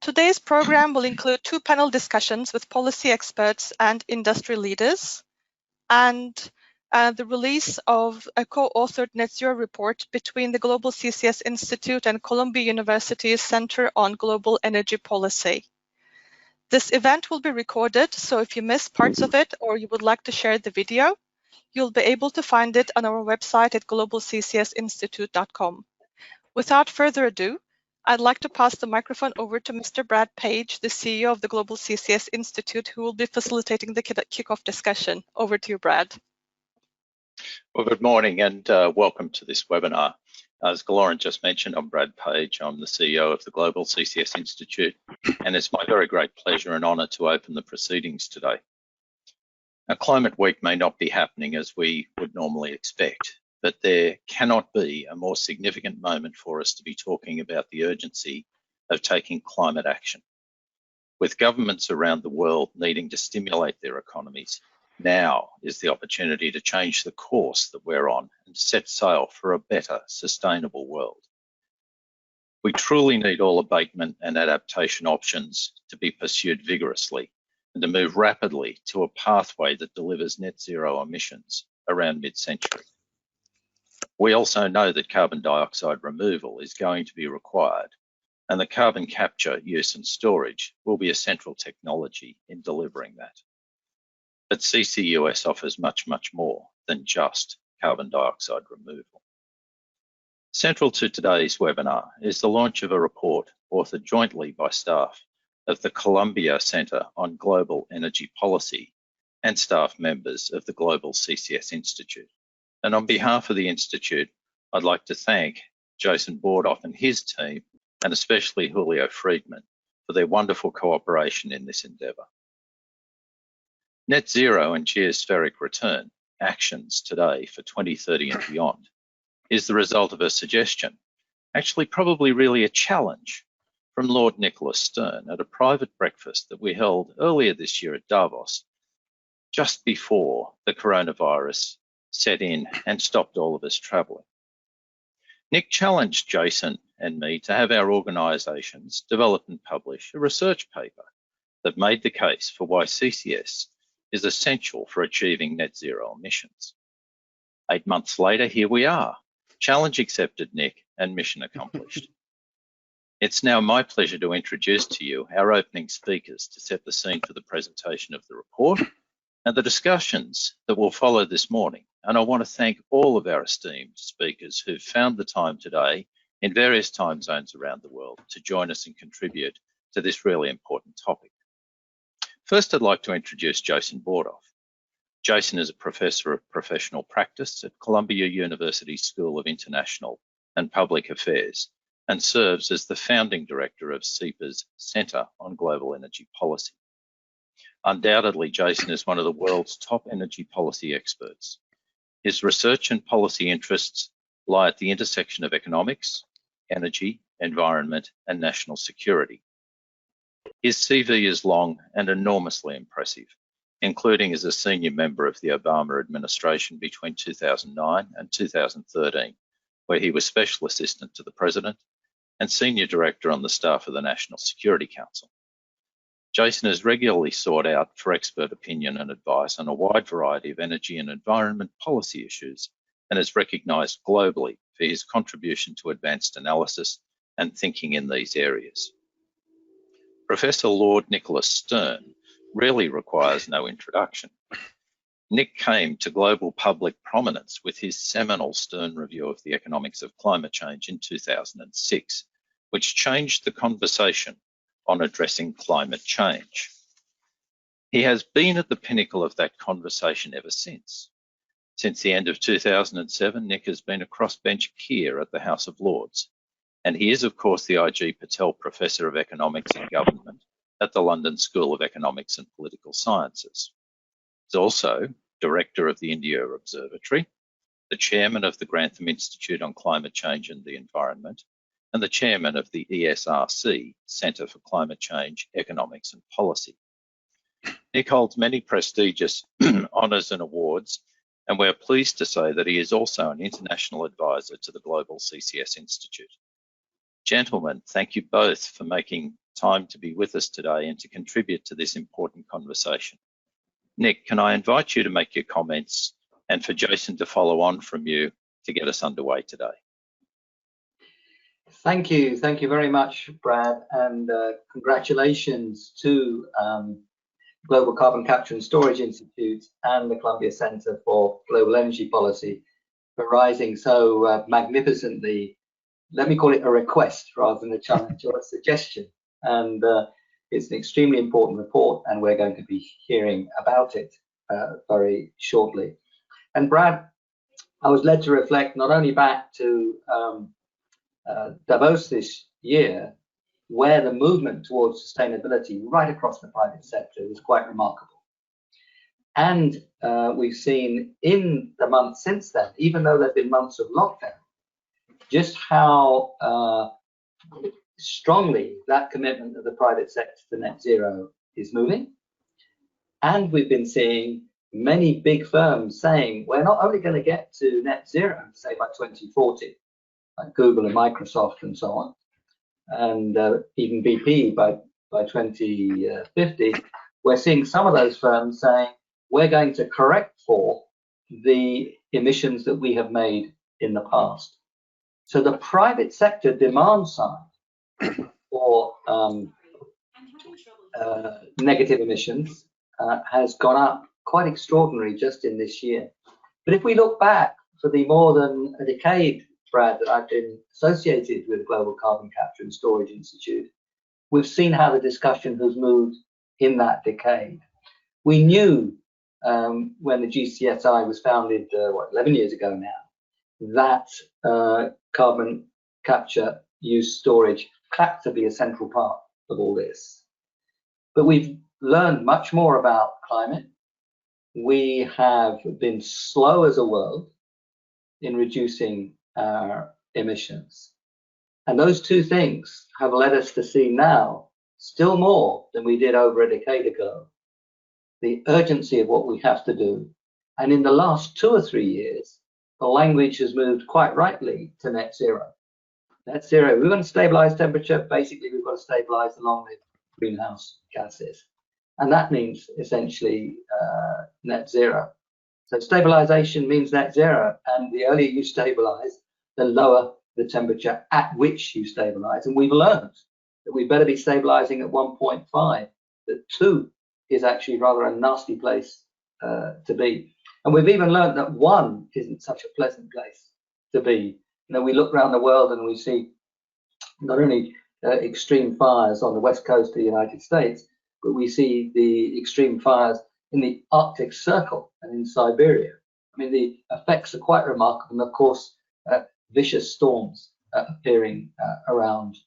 Today's program will include 2 panel discussions with policy experts and industry leaders, and the release of a co-authored net zero report between the Global CCS Institute and Columbia University's Center on Global Energy Policy. This event will be recorded, so if you missed parts of it or you would like to share the video, you'll be able to find it on our website at globalccsinstitute.com. Without further ado, I'd like to pass the microphone over to Mr. Brad Page, the CEO of the Global CCS Institute, who will be facilitating the kickoff discussion. Over to you, Brad. Well, good morning and welcome to this webinar. As Lauren just mentioned, I'm Brad Page. I'm the CEO of the Global CCS Institute, and it's my very great pleasure and honour to open the proceedings today. Now, Climate Week may not be happening as we would normally expect, but there cannot be a more significant moment for us to be talking about the urgency of taking climate action. With governments around the world needing to stimulate their economies, now is the opportunity to change the course that we're on and set sail for a better, sustainable world. We truly need all abatement and adaptation options to be pursued vigorously and to move rapidly to a pathway that delivers net zero emissions around mid-century. We also know that carbon dioxide removal is going to be required, and the carbon capture, use and storage will be a central technology in delivering that. But CCUS offers much, much more than just carbon dioxide removal. Central to today's webinar is the launch of a report authored jointly by staff of the Columbia Center on Global Energy Policy and staff members of the Global CCS Institute. And on behalf of the Institute, I'd like to thank Jason Bordoff and his team, and especially Julio Friedmann, for their wonderful cooperation in this endeavour. Net-Zero and Geospheric Return, actions today for 2030 and beyond, is the result of a suggestion, actually probably really a challenge, from Lord Nicholas Stern at a private breakfast that we held earlier this year at Davos, just before the coronavirus set in and stopped all of us travelling. Nick challenged Jason and me to have our organisations develop and publish a research paper that made the case for why CCS is essential for achieving net zero emissions. 8 months later, here we are. Challenge accepted, Nick, and mission accomplished. It's now my pleasure to introduce to you our opening speakers to set the scene for the presentation of the report and the discussions that will follow this morning. And I want to thank all of our esteemed speakers who've found the time today in various time zones around the world to join us and contribute to this really important topic. First, I'd like to introduce Jason Bordoff. Jason is a professor of professional practice at Columbia University School of International and Public Affairs and serves as the founding director of CEPA's Center on Global Energy Policy. Undoubtedly, Jason is one of the world's top energy policy experts. His research and policy interests lie at the intersection of economics, energy, environment, and national security. His CV is long and enormously impressive, including as a senior member of the Obama administration between 2009 and 2013, where he was Special Assistant to the President and Senior Director on the staff of the National Security Council. Jason is regularly sought out for expert opinion and advice on a wide variety of energy and environment policy issues and is recognised globally for his contribution to advanced analysis and thinking in these areas. Professor Lord Nicholas Stern really requires no introduction. Nick came to global public prominence with his seminal Stern Review of the Economics of Climate Change in 2006, which changed the conversation on addressing climate change. He has been at the pinnacle of that conversation ever since. Since the end of 2007, Nick has been a crossbench peer at the House of Lords, and he is, of course, the I.G. Patel Professor of Economics and Government at the London School of Economics and Political Sciences. He's also Director of the India Observatory, the Chairman of the Grantham Institute on Climate Change and the Environment, and the Chairman of the ESRC, Centre for Climate Change, Economics and Policy. Nick holds many prestigious honours and awards, and we're pleased to say that he is also an international advisor to the Global CCS Institute. Gentlemen, thank you both for making time to be with us today and to contribute to this important conversation. Nick, can I invite you to make your comments and for Jason to follow on from you to get us underway today? Thank you very much, Brad, and congratulations to Global Carbon Capture and Storage Institute and the Columbia Center for Global Energy Policy for rising so magnificently. Let me call it a request rather than a challenge or a suggestion. And it's an extremely important report, and we're going to be hearing about it very shortly. And Brad, I was led to reflect not only back to Davos this year, where the movement towards sustainability right across the private sector was quite remarkable. And we've seen in the months since then, even though there have been months of lockdown, just how strongly that commitment of the private sector to net zero is moving. And we've been seeing many big firms saying we're not only going to get to net zero, say by 2040, like Google and Microsoft and so on, and even BP by 2050, we're seeing some of those firms saying we're going to correct for the emissions that we have made in the past. So the private sector demand side for negative emissions has gone up quite extraordinary just in this year. But if we look back for the more than a decade, Brad, that I've been associated with Global Carbon Capture and Storage Institute, we've seen how the discussion has moved in that decade. We knew when the GCSI was founded, 11 years ago now, that carbon capture, use, storage had to be a central part of all this. But we've learned much more about climate. We have been slow as a world in reducing our emissions. And those two things have led us to see now, still more than we did over a decade ago, the urgency of what we have to do. And in the last 2 or 3 years, the language has moved quite rightly to net zero. Net zero, we want to stabilize temperature. Basically, we've got to stabilize the long-lived greenhouse gases. And that means essentially net zero. So stabilization means net zero. And the earlier you stabilize, the lower the temperature at which you stabilize. And we've learned that we better be stabilizing at 1.5, that 2 is actually rather a nasty place to be. And we've even learned that 1 isn't such a pleasant place to be. You know, we look around the world and we see not only extreme fires on the west coast of the United States, but we see the extreme fires in the Arctic Circle and in Siberia. I mean, the effects are quite remarkable. And of course, vicious storms appearing around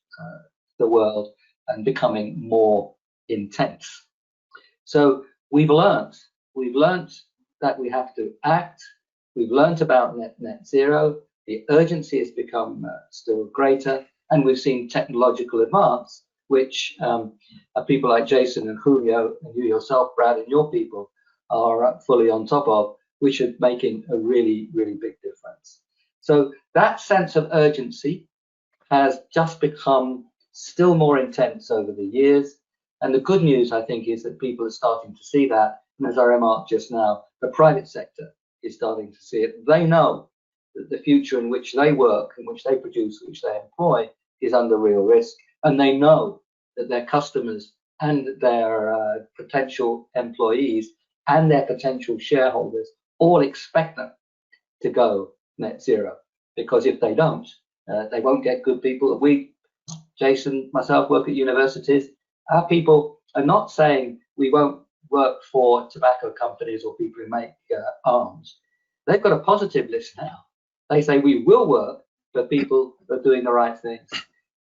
the world and becoming more intense. So we've learned that we have to act. We've learned about net zero. The urgency has become still greater, and we've seen technological advance, which people like Jason and Julio, and you yourself, Brad, and your people are fully on top of, which are making a really, really big difference. So that sense of urgency has just become still more intense over the years. And the good news, I think, is that people are starting to see that. And as I remarked just now, the private sector is starting to see it. They know that the future in which they work, in which they produce, which they employ, is under real risk. And they know that their customers and their potential employees and their potential shareholders all expect them to go net zero, because if they don't, they won't get good people. We, Jason, myself, work at universities. Our people are not saying we won't work for tobacco companies or people who make arms. They've got a positive list now. They say we will work for people who are doing the right things.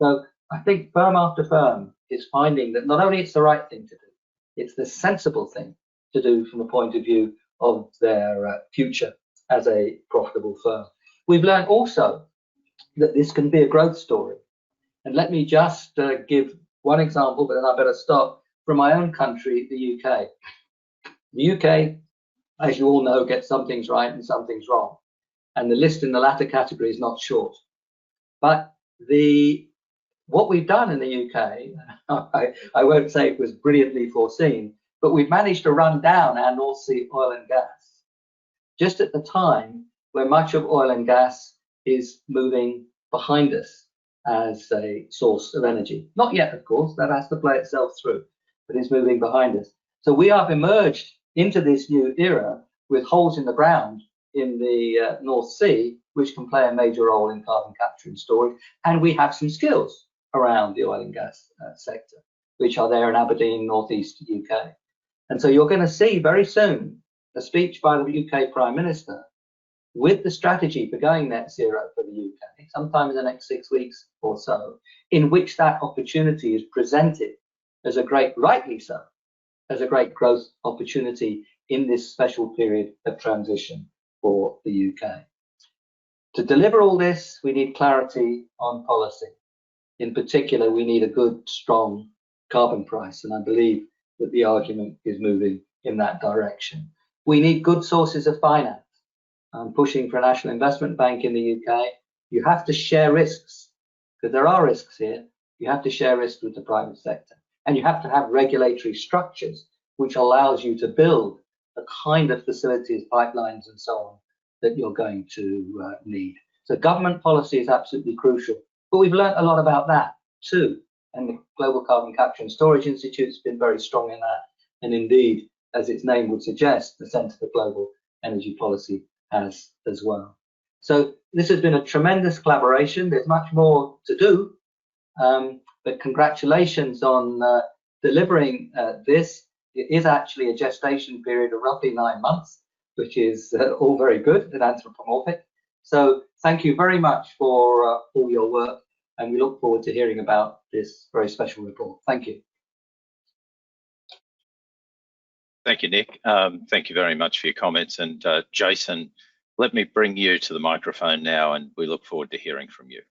So I think firm after firm is finding that not only it's the right thing to do, it's the sensible thing to do from the point of view of their future as a profitable firm. We've learned also that this can be a growth story. And let me just give one example, but then I better stop, from my own country, the UK. The UK, as you all know, gets some things right and some things wrong. And the list in the latter category is not short. But the what we've done in the UK, I won't say it was brilliantly foreseen, but we've managed to run down our North Sea oil and gas just at the time where much of oil and gas is moving behind us as a source of energy. Not yet, of course, that has to play itself through, but it's moving behind us. So we have emerged into this new era with holes in the ground in the North Sea, which can play a major role in carbon capture and storage. And we have some skills around the oil and gas sector, which are there in Aberdeen, Northeast UK. And so you're going to see very soon a speech by the UK Prime Minister with the strategy for going net zero for the UK, sometime in the next 6 weeks or so, in which that opportunity is presented as a great, rightly so, as a great growth opportunity in this special period of transition for the UK. To deliver all this, we need clarity on policy. In particular, we need a good, strong carbon price, and I believe that the argument is moving in that direction. We need good sources of finance. I'm pushing for a national investment bank in the UK. You have to share risks, because there are risks here. You have to share risks with the private sector, and you have to have regulatory structures which allows you to build the kind of facilities, pipelines, and so on that you're going to need. So government policy is absolutely crucial, but we've learned a lot about that too. And the Global Carbon Capture and Storage Institute has been very strong in that. And indeed, as its name would suggest, the Centre for Global Energy Policy has as well. So this has been a tremendous collaboration. There's much more to do, but congratulations on delivering this. It is actually a gestation period of roughly 9 months, which is all very good and anthropomorphic. So thank you very much for all your work, and we look forward to hearing about this very special report. Thank you. Thank you, Nick. Thank you very much for your comments. And Jason, let me bring you to the microphone now, and we look forward to hearing from you.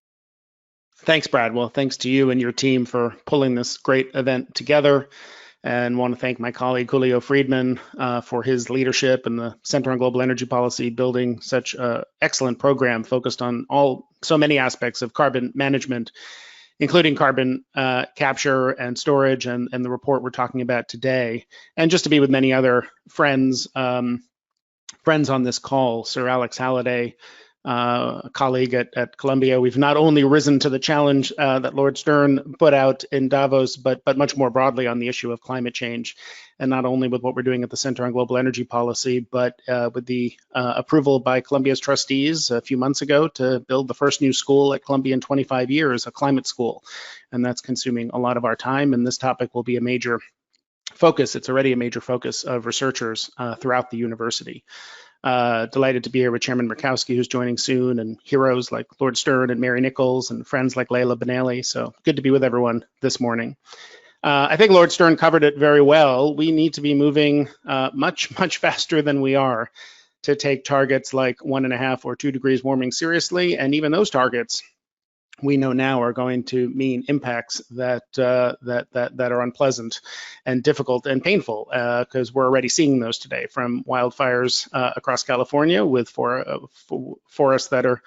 Thanks, Brad. Well, thanks to you and your team for pulling this great event together. And want to thank my colleague Julio Friedmann for his leadership and the Center on Global Energy Policy building such an excellent program focused on so many aspects of carbon management, including carbon capture and storage and the report we're talking about today. And just to be with many other friends on this call, Sir Alex Halliday, a colleague at Columbia. We've not only risen to the challenge that Lord Stern put out in Davos, but much more broadly on the issue of climate change, and not only with what we're doing at the Center on Global Energy Policy, but with the approval by Columbia's trustees a few months ago to build the first new school at Columbia in 25 years, a climate school. And that's consuming a lot of our time, and this topic will be a major focus. It's already a major focus of researchers throughout the university. Delighted to be here with Chairman Murkowski, who's joining soon, and heroes like Lord Stern and Mary Nichols, and friends like Leila Benali. So good to be with everyone this morning. I think Lord Stern covered it very well. We need to be moving much faster than we are to take targets like 1.5 or 2 degrees warming seriously, and even those targets we know now are going to mean impacts that are unpleasant and difficult and painful, because we're already seeing those today, from wildfires across California with forests that are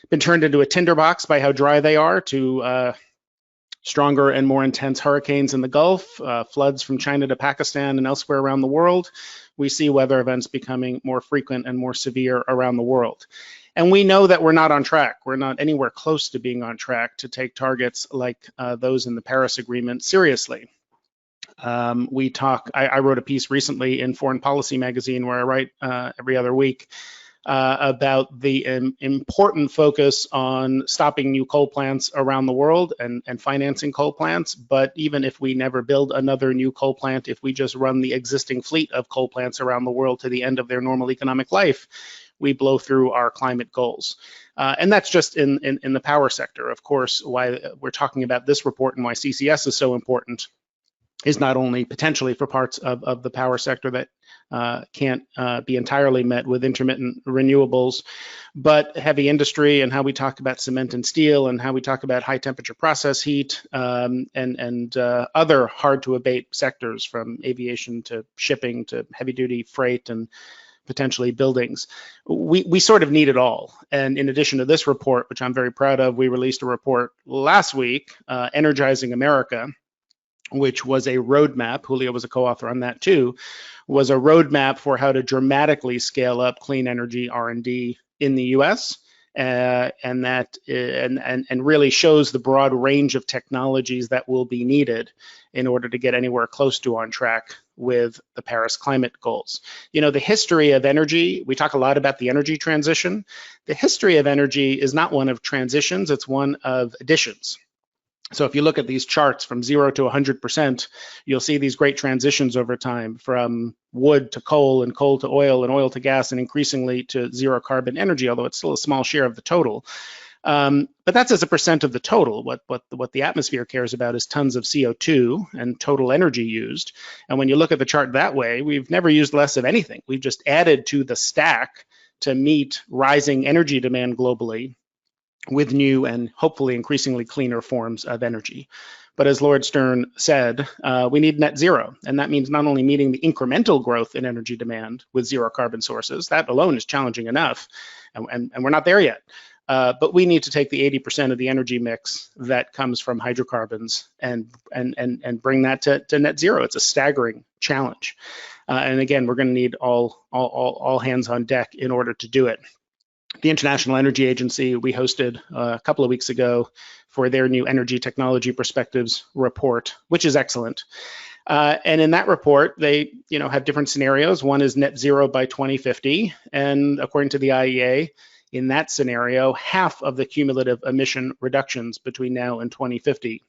been turned into a tinderbox by how dry they are, to stronger and more intense hurricanes in the Gulf, floods from China to Pakistan and elsewhere around the world. We see weather events becoming more frequent and more severe around the world. And we know that we're not on track. We're not anywhere close to being on track to take targets like those in the Paris Agreement seriously. I wrote a piece recently in Foreign Policy magazine, where I write every other week, about the important focus on stopping new coal plants around the world and financing coal plants. But even if we never build another new coal plant, if we just run the existing fleet of coal plants around the world to the end of their normal economic life, we blow through our climate goals. And that's just in the power sector. Of course, why we're talking about this report and why CCS is so important is not only potentially for parts of the power sector that can't be entirely met with intermittent renewables, but heavy industry, and how we talk about cement and steel, and how we talk about high temperature process heat, and other hard to abate sectors, from aviation to shipping to heavy duty freight and potentially buildings. We sort of need it all. And in addition to this report, which I'm very proud of, we released a report last week, Energizing America, which was a roadmap. Julio was a co-author on that too, was a roadmap for how to dramatically scale up clean energy R&D in the U.S. And really shows the broad range of technologies that will be needed in order to get anywhere close to on track with the Paris climate goals. You know, the history of energy, we talk a lot about the energy transition. The history of energy is not one of transitions, it's one of additions. So if you look at these charts from 0 to 100%, you'll see these great transitions over time from wood to coal and coal to oil and oil to gas and increasingly to zero carbon energy, although it's still a small share of the total. But that's as a percent of the total. What the atmosphere cares about is tons of CO2 and total energy used. And when you look at the chart that way, we've never used less of anything. We've just added to the stack to meet rising energy demand globally with new and hopefully increasingly cleaner forms of energy. But as Lord Stern said, we need net zero. And that means not only meeting the incremental growth in energy demand with zero carbon sources, that alone is challenging enough, and we're not there yet. But we need to take the 80% of the energy mix that comes from hydrocarbons and bring that to net zero. It's a staggering challenge. And again, we're going to need all hands on deck in order to do it. The International Energy Agency, we hosted a couple of weeks ago for their new Energy Technology Perspectives report, which is excellent. And in that report, they have different scenarios. One is net zero by 2050. And according to the IEA, in that scenario, half of the cumulative emission reductions between now and 2050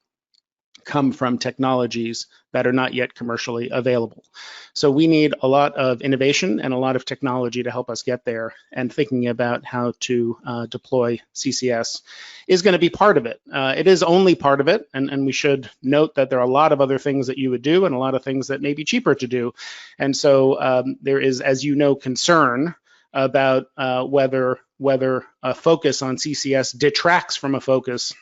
come from technologies that are not yet commercially available. So we need a lot of innovation and a lot of technology to help us get there, and thinking about how to deploy CCS is going to be part of it. It is only part of it, and we should note that there are a lot of other things that you would do and a lot of things that may be cheaper to do. And so there is, as you know, concern about whether a focus on CCS detracts from a focus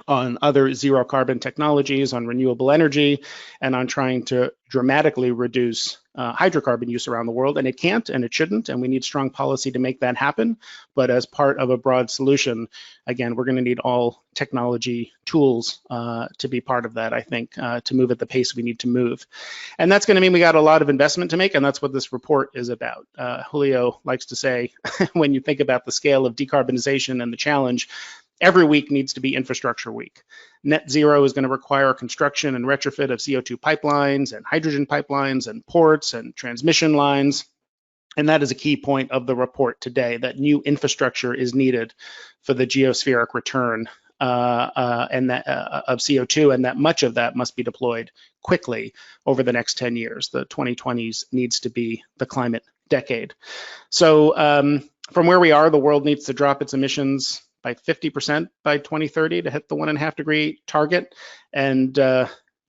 on other zero carbon technologies, on renewable energy, and on trying to dramatically reduce hydrocarbon use around the world. And it can't and it shouldn't, and we need strong policy to make that happen. But as part of a broad solution, again, we're going to need all technology tools to be part of that, I think, to move at the pace we need to move. And that's going to mean we got a lot of investment to make, and that's what this report is about. Julio likes to say, when you think about the scale of decarbonization and the challenge, every week needs to be infrastructure week. Net zero is going to require construction and retrofit of CO2 pipelines and hydrogen pipelines and ports and transmission lines. And that is a key point of the report today, that new infrastructure is needed for the geospheric return and that, of CO2, and that much of that must be deployed quickly over the next 10 years. The 2020s needs to be the climate decade. So from where we are, the world needs to drop its emissions by 50% by 2030 to hit the 1.5 degree target. And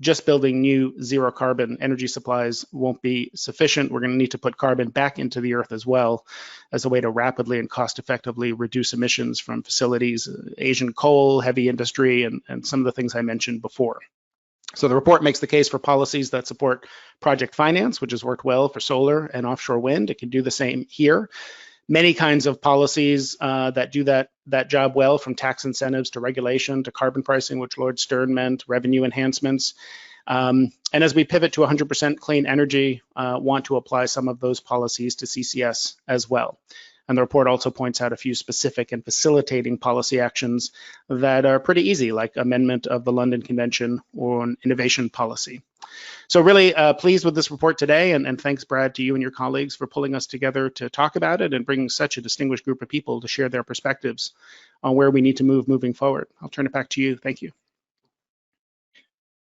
just building new zero carbon energy supplies won't be sufficient. We're going to need to put carbon back into the earth as well as a way to rapidly and cost effectively reduce emissions from facilities, Asian coal, heavy industry, and some of the things I mentioned before. So the report makes the case for policies that support project finance, which has worked well for solar and offshore wind. It can do the same here. Many kinds of policies that do that job well, from tax incentives to regulation to carbon pricing, which Lord Stern meant, revenue enhancements. And as we pivot to 100% clean energy, want to apply some of those policies to CCS as well. And the report also points out a few specific and facilitating policy actions that are pretty easy, like amendment of the London Convention on innovation policy. So really pleased with this report today, and thanks, Brad, to you and your colleagues for pulling us together to talk about it and bringing such a distinguished group of people to share their perspectives on where we need to move moving forward. I'll turn it back to you. Thank you.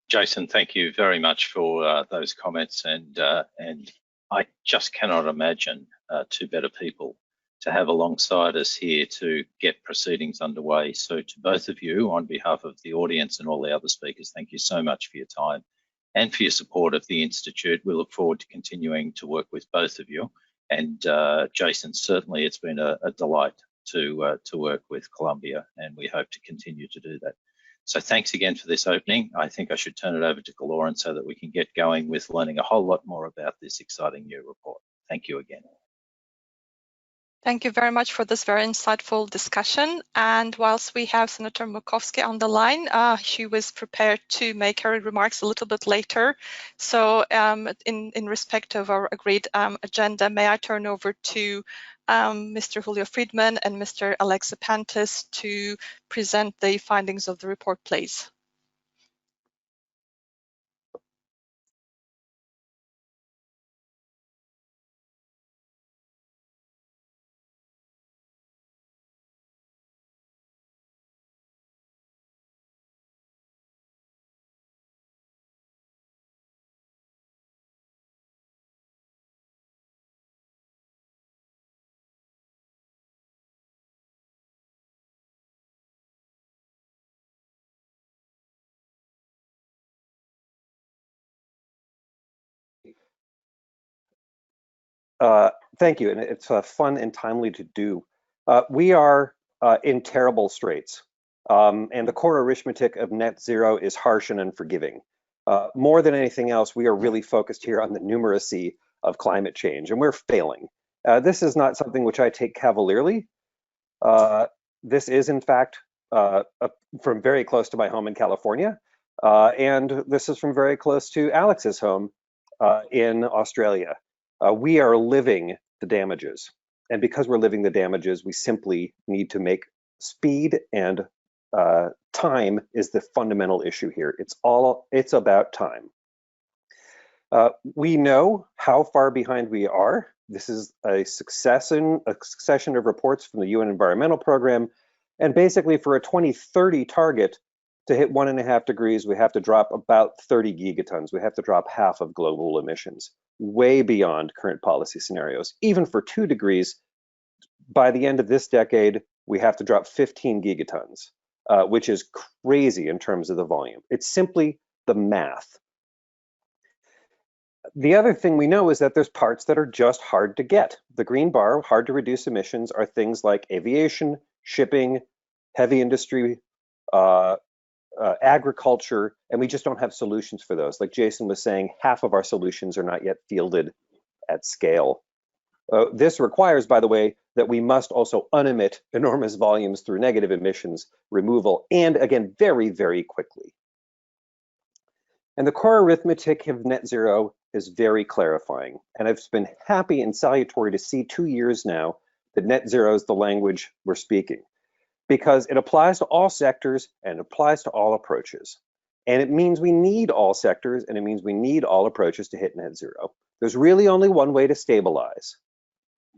Jason, thank you very much for those comments, and I just cannot imagine two better people to have alongside us here to get proceedings underway. So to both of you, on behalf of the audience and all the other speakers, thank you so much for your time and for your support of the Institute. We look forward to continuing to work with both of you. And Jason, certainly it's been a delight to work with Columbia, and we hope to continue to do that. So thanks again for this opening. I think I should turn it over to Galoran so that we can get going with learning a whole lot more about this exciting new report. Thank you again. Thank you very much for this very insightful discussion. And whilst we have Senator Murkowski on the line, she was prepared to make her remarks a little bit later. So in respect of our agreed agenda, may I turn over to Mr. Julio Friedmann and Mr. Alex Zapantis to present the findings of the report, please. Thank you, and it's fun and timely to do. We are in terrible straits, and the core arithmetic of net zero is harsh and unforgiving. More than anything else, we are really focused here on the numeracy of climate change, and we're failing. This is not something which I take cavalierly. This is, in fact, from very close to my home in California, and this is from very close to Alex's home in Australia. We are living the damages, and because we're living the damages, we simply need to make speed and time is the fundamental issue here. It's about time. We know how far behind we are. This is a succession of reports from the UN Environmental Program, and basically for a 2030 target to hit 1.5 degrees, we have to drop about 30 gigatons. We have to drop half of global emissions, way beyond current policy scenarios. Even for 2 degrees, by the end of this decade, we have to drop 15 gigatons, which is crazy in terms of the volume. It's simply the math. The other thing we know is that there's parts that are just hard to get. The green bar, hard to reduce emissions, are things like aviation, shipping, heavy industry, agriculture, and we just don't have solutions for those. Like Jason was saying, half of our solutions are not yet fielded at scale. This requires, by the way, that we must also unemit enormous volumes through negative emissions removal, and again, very, very quickly. And the core arithmetic of net zero is very clarifying. And I've been happy and salutary to see 2 years now that net zero is the language we're speaking, because it applies to all sectors and it applies to all approaches. And it means we need all sectors, and it means we need all approaches to hit net zero. There's really only one way to stabilize.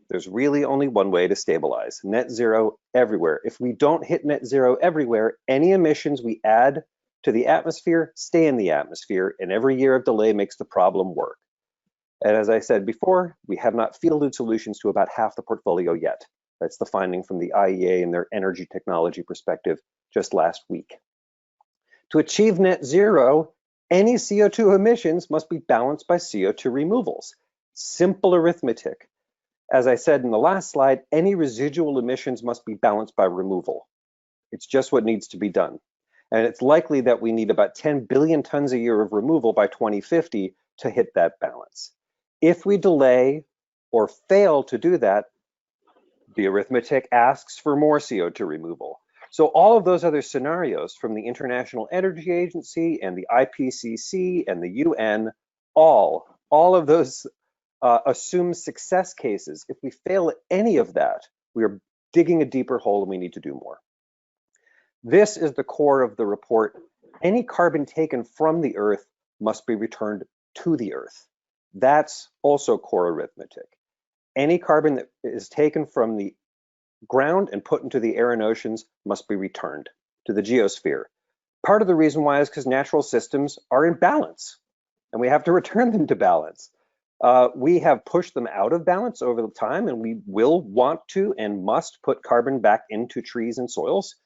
There's really only one way to stabilize: net zero everywhere. If we don't hit net zero everywhere, any emissions we add to the atmosphere stay in the atmosphere, and every year of delay makes the problem work. And as I said before, we have not fielded solutions to about half the portfolio yet. That's the finding from the IEA and their energy technology perspective just last week. To achieve net zero, any CO2 emissions must be balanced by CO2 removals. Simple arithmetic. As I said in the last slide, any residual emissions must be balanced by removal. It's just what needs to be done. And it's likely that we need about 10 billion tons a year of removal by 2050 to hit that balance. If we delay or fail to do that, the arithmetic asks for more CO2 removal. So all of those other scenarios from the International Energy Agency and the IPCC and the UN, all of those assume success cases. If we fail at any of that, we are digging a deeper hole and we need to do more. This is the core of the report. Any carbon taken from the Earth must be returned to the Earth. That's also core arithmetic. Any carbon that is taken from the ground and put into the air and oceans must be returned to the geosphere. Part of the reason why is because natural systems are in balance, and we have to return them to balance. We have pushed them out of balance over the time, and we will want to and must put carbon back into trees and soils.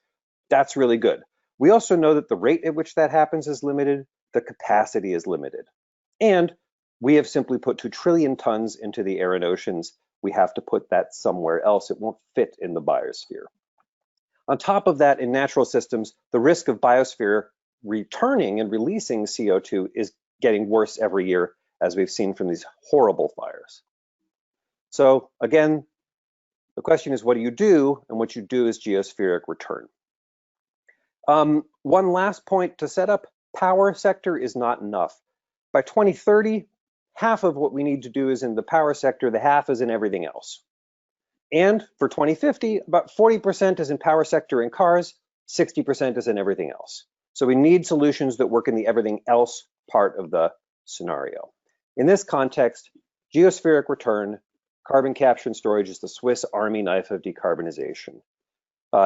That's really good. We also know that the rate at which that happens is limited, the capacity is limited. And we have simply put 2 trillion tons into the air and oceans. We have to put that somewhere else. It won't fit in the biosphere. On top of that, in natural systems, the risk of biosphere returning and releasing CO2 is getting worse every year, as we've seen from these horrible fires. So again, The question is, what do you do? And what you do is geospheric return. One last point to set up, power sector is not enough. By 2030, half of what we need to do is in the power sector, the half is in everything else. And for 2050, about 40% is in power sector and cars, 60% is in everything else. So we need solutions that work in the everything else part of the scenario. In this context, geospheric return, carbon capture and storage is the Swiss Army knife of decarbonization.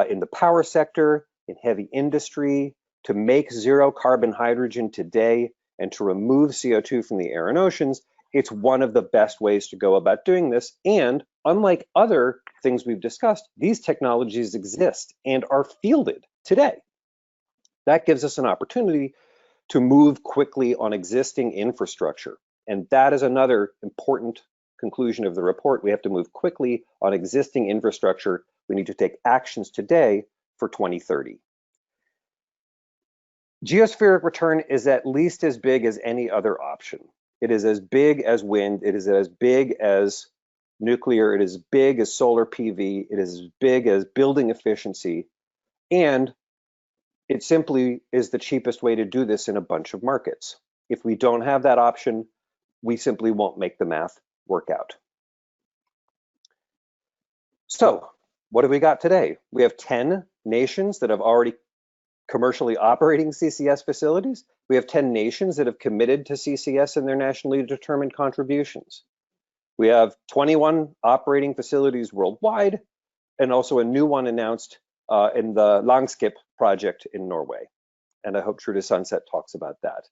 In the power sector, in heavy industry, to make zero carbon hydrogen today and to remove CO2 from the air and oceans, it's one of the best ways to go about doing this. And unlike other things we've discussed, these technologies exist and are fielded today. That gives us an opportunity to move quickly on existing infrastructure. And that is another important conclusion of the report. We have to move quickly on existing infrastructure. We need to take actions today for 2030. Geospheric return is at least as big as any other option. It is as big as wind, it is as big as nuclear, it is as big as solar PV, it is as big as building efficiency, and it simply is the cheapest way to do this in a bunch of markets. If we don't have that option, we simply won't make the math work out. So, what have we got today? We have 10 nations that have already commercially operating CCS facilities. We have 10 nations that have committed to CCS in their nationally determined contributions. We have 21 operating facilities worldwide, and also a new one announced in the Langskip project in Norway. And I hope True to Sunset talks about that.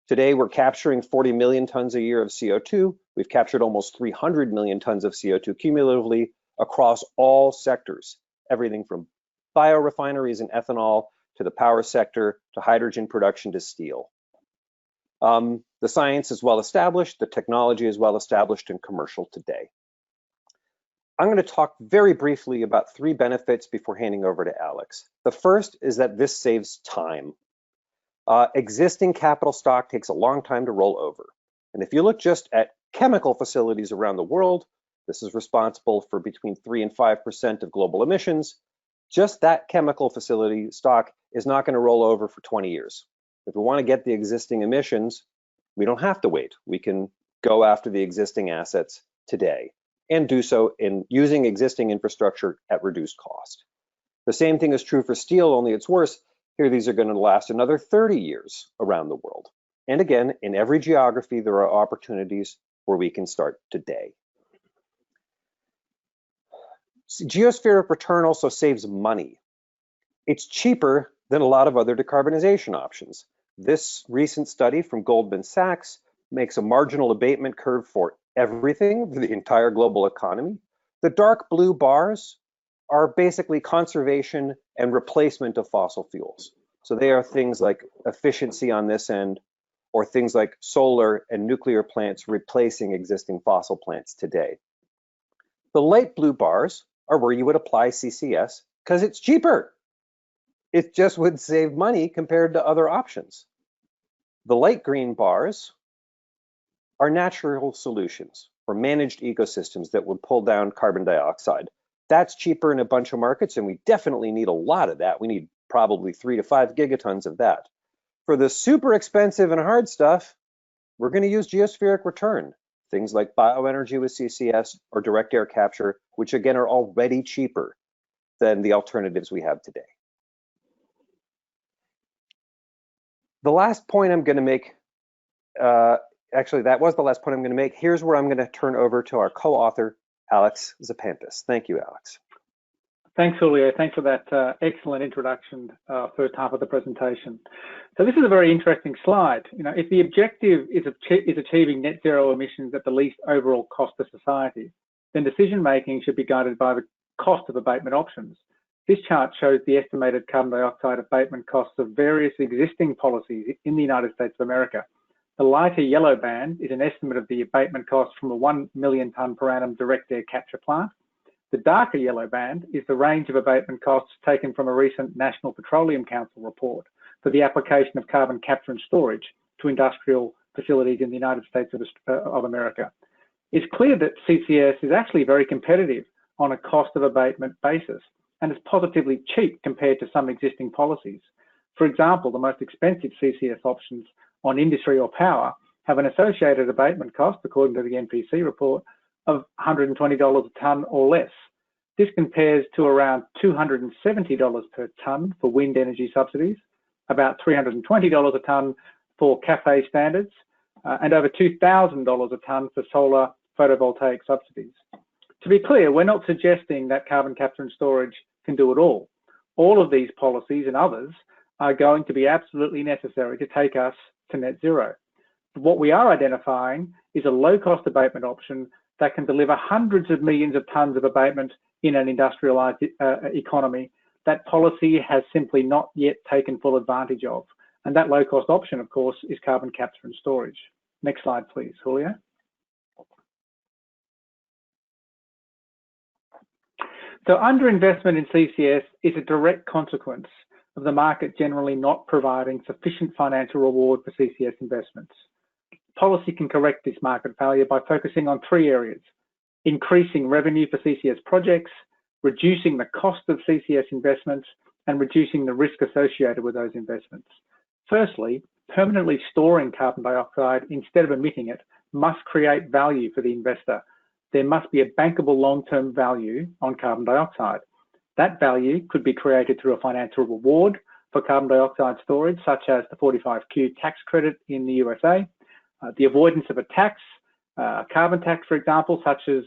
Today, we're capturing 40 million tons a year of CO2. We've captured almost 300 million tons of CO2 cumulatively across all sectors, everything from biorefineries and ethanol to the power sector, to hydrogen production, to steel. The science is well established, the technology is well established and commercial today. I'm going to talk very briefly about 3 benefits before handing over to Alex. The first is that this saves time. Existing capital stock takes a long time to roll over. And if you look just at chemical facilities around the world, this is responsible for between 3 and 5% of global emissions. Just that chemical facility stock is not going to roll over for 20 years. If we want to get the existing emissions, we don't have to wait. We can go after the existing assets today and do so in using existing infrastructure at reduced cost. The same thing is true for steel, only it's worse. Here, these are going to last another 30 years around the world. And again, in every geography, there are opportunities where we can start today. Geospheric return also saves money. It's cheaper than a lot of other decarbonization options. This recent study from Goldman Sachs makes a marginal abatement curve for everything, for the entire global economy. The dark blue bars are basically conservation and replacement of fossil fuels. So they are things like efficiency on this end, or things like solar and nuclear plants replacing existing fossil plants today. The light blue bars are where you would apply CCS because it's cheaper. It just would save money compared to other options. The light green bars are natural solutions or managed ecosystems that would pull down carbon dioxide. That's cheaper in a bunch of markets, and we definitely need a lot of that. We need probably 3 to 5 gigatons of that. For the super expensive and hard stuff, we're going to use geospheric return, things like bioenergy with CCS or direct air capture, which again are already cheaper than the alternatives we have today. The last point I'm going to make, actually that was the last point I'm going to make. Here's where I'm going to turn over to our co-author, Alex Zapantis. Thank you, Alex. Thanks, Julio. Thanks for that excellent introduction, first half of the presentation. So this is a very interesting slide. You know, if the objective is achieving net zero emissions at the least overall cost to society, then decision making should be guided by the cost of abatement options. This chart shows the estimated carbon dioxide abatement costs of various existing policies in the United States of America. The lighter yellow band is an estimate of the abatement cost from a 1 million tonne per annum direct air capture plant. The darker yellow band is the range of abatement costs taken from a recent National Petroleum Council report for the application of carbon capture and storage to industrial facilities in the United States of America. It's clear that CCS is actually very competitive on a cost of abatement basis and is positively cheap compared to some existing policies. For example, the most expensive CCS options on industry or power have an associated abatement cost, according to the NPC report, of $120 a tonne or less. This compares to around $270 per tonne for wind energy subsidies, about $320 a tonne for CAFE standards, and over $2,000 a tonne for solar photovoltaic subsidies. To be clear, we're not suggesting that carbon capture and storage can do it all. All of these policies and others are going to be absolutely necessary to take us to net zero. But what we are identifying is a low-cost abatement option that can deliver hundreds of millions of tonnes of abatement in an industrialised economy that policy has simply not yet taken full advantage of. And that low-cost option, of course, is carbon capture and storage. Next slide, please, Julio. So underinvestment in CCS is a direct consequence of the market generally not providing sufficient financial reward for CCS investments. Policy can correct this market failure by focusing on three areas: increasing revenue for CCS projects, reducing the cost of CCS investments, and reducing the risk associated with those investments. Firstly, permanently storing carbon dioxide instead of emitting it must create value for the investor. There must be a bankable long-term value on carbon dioxide. That value could be created through a financial reward for carbon dioxide storage, such as the 45Q tax credit in the USA, the avoidance of a tax, carbon tax, for example, such as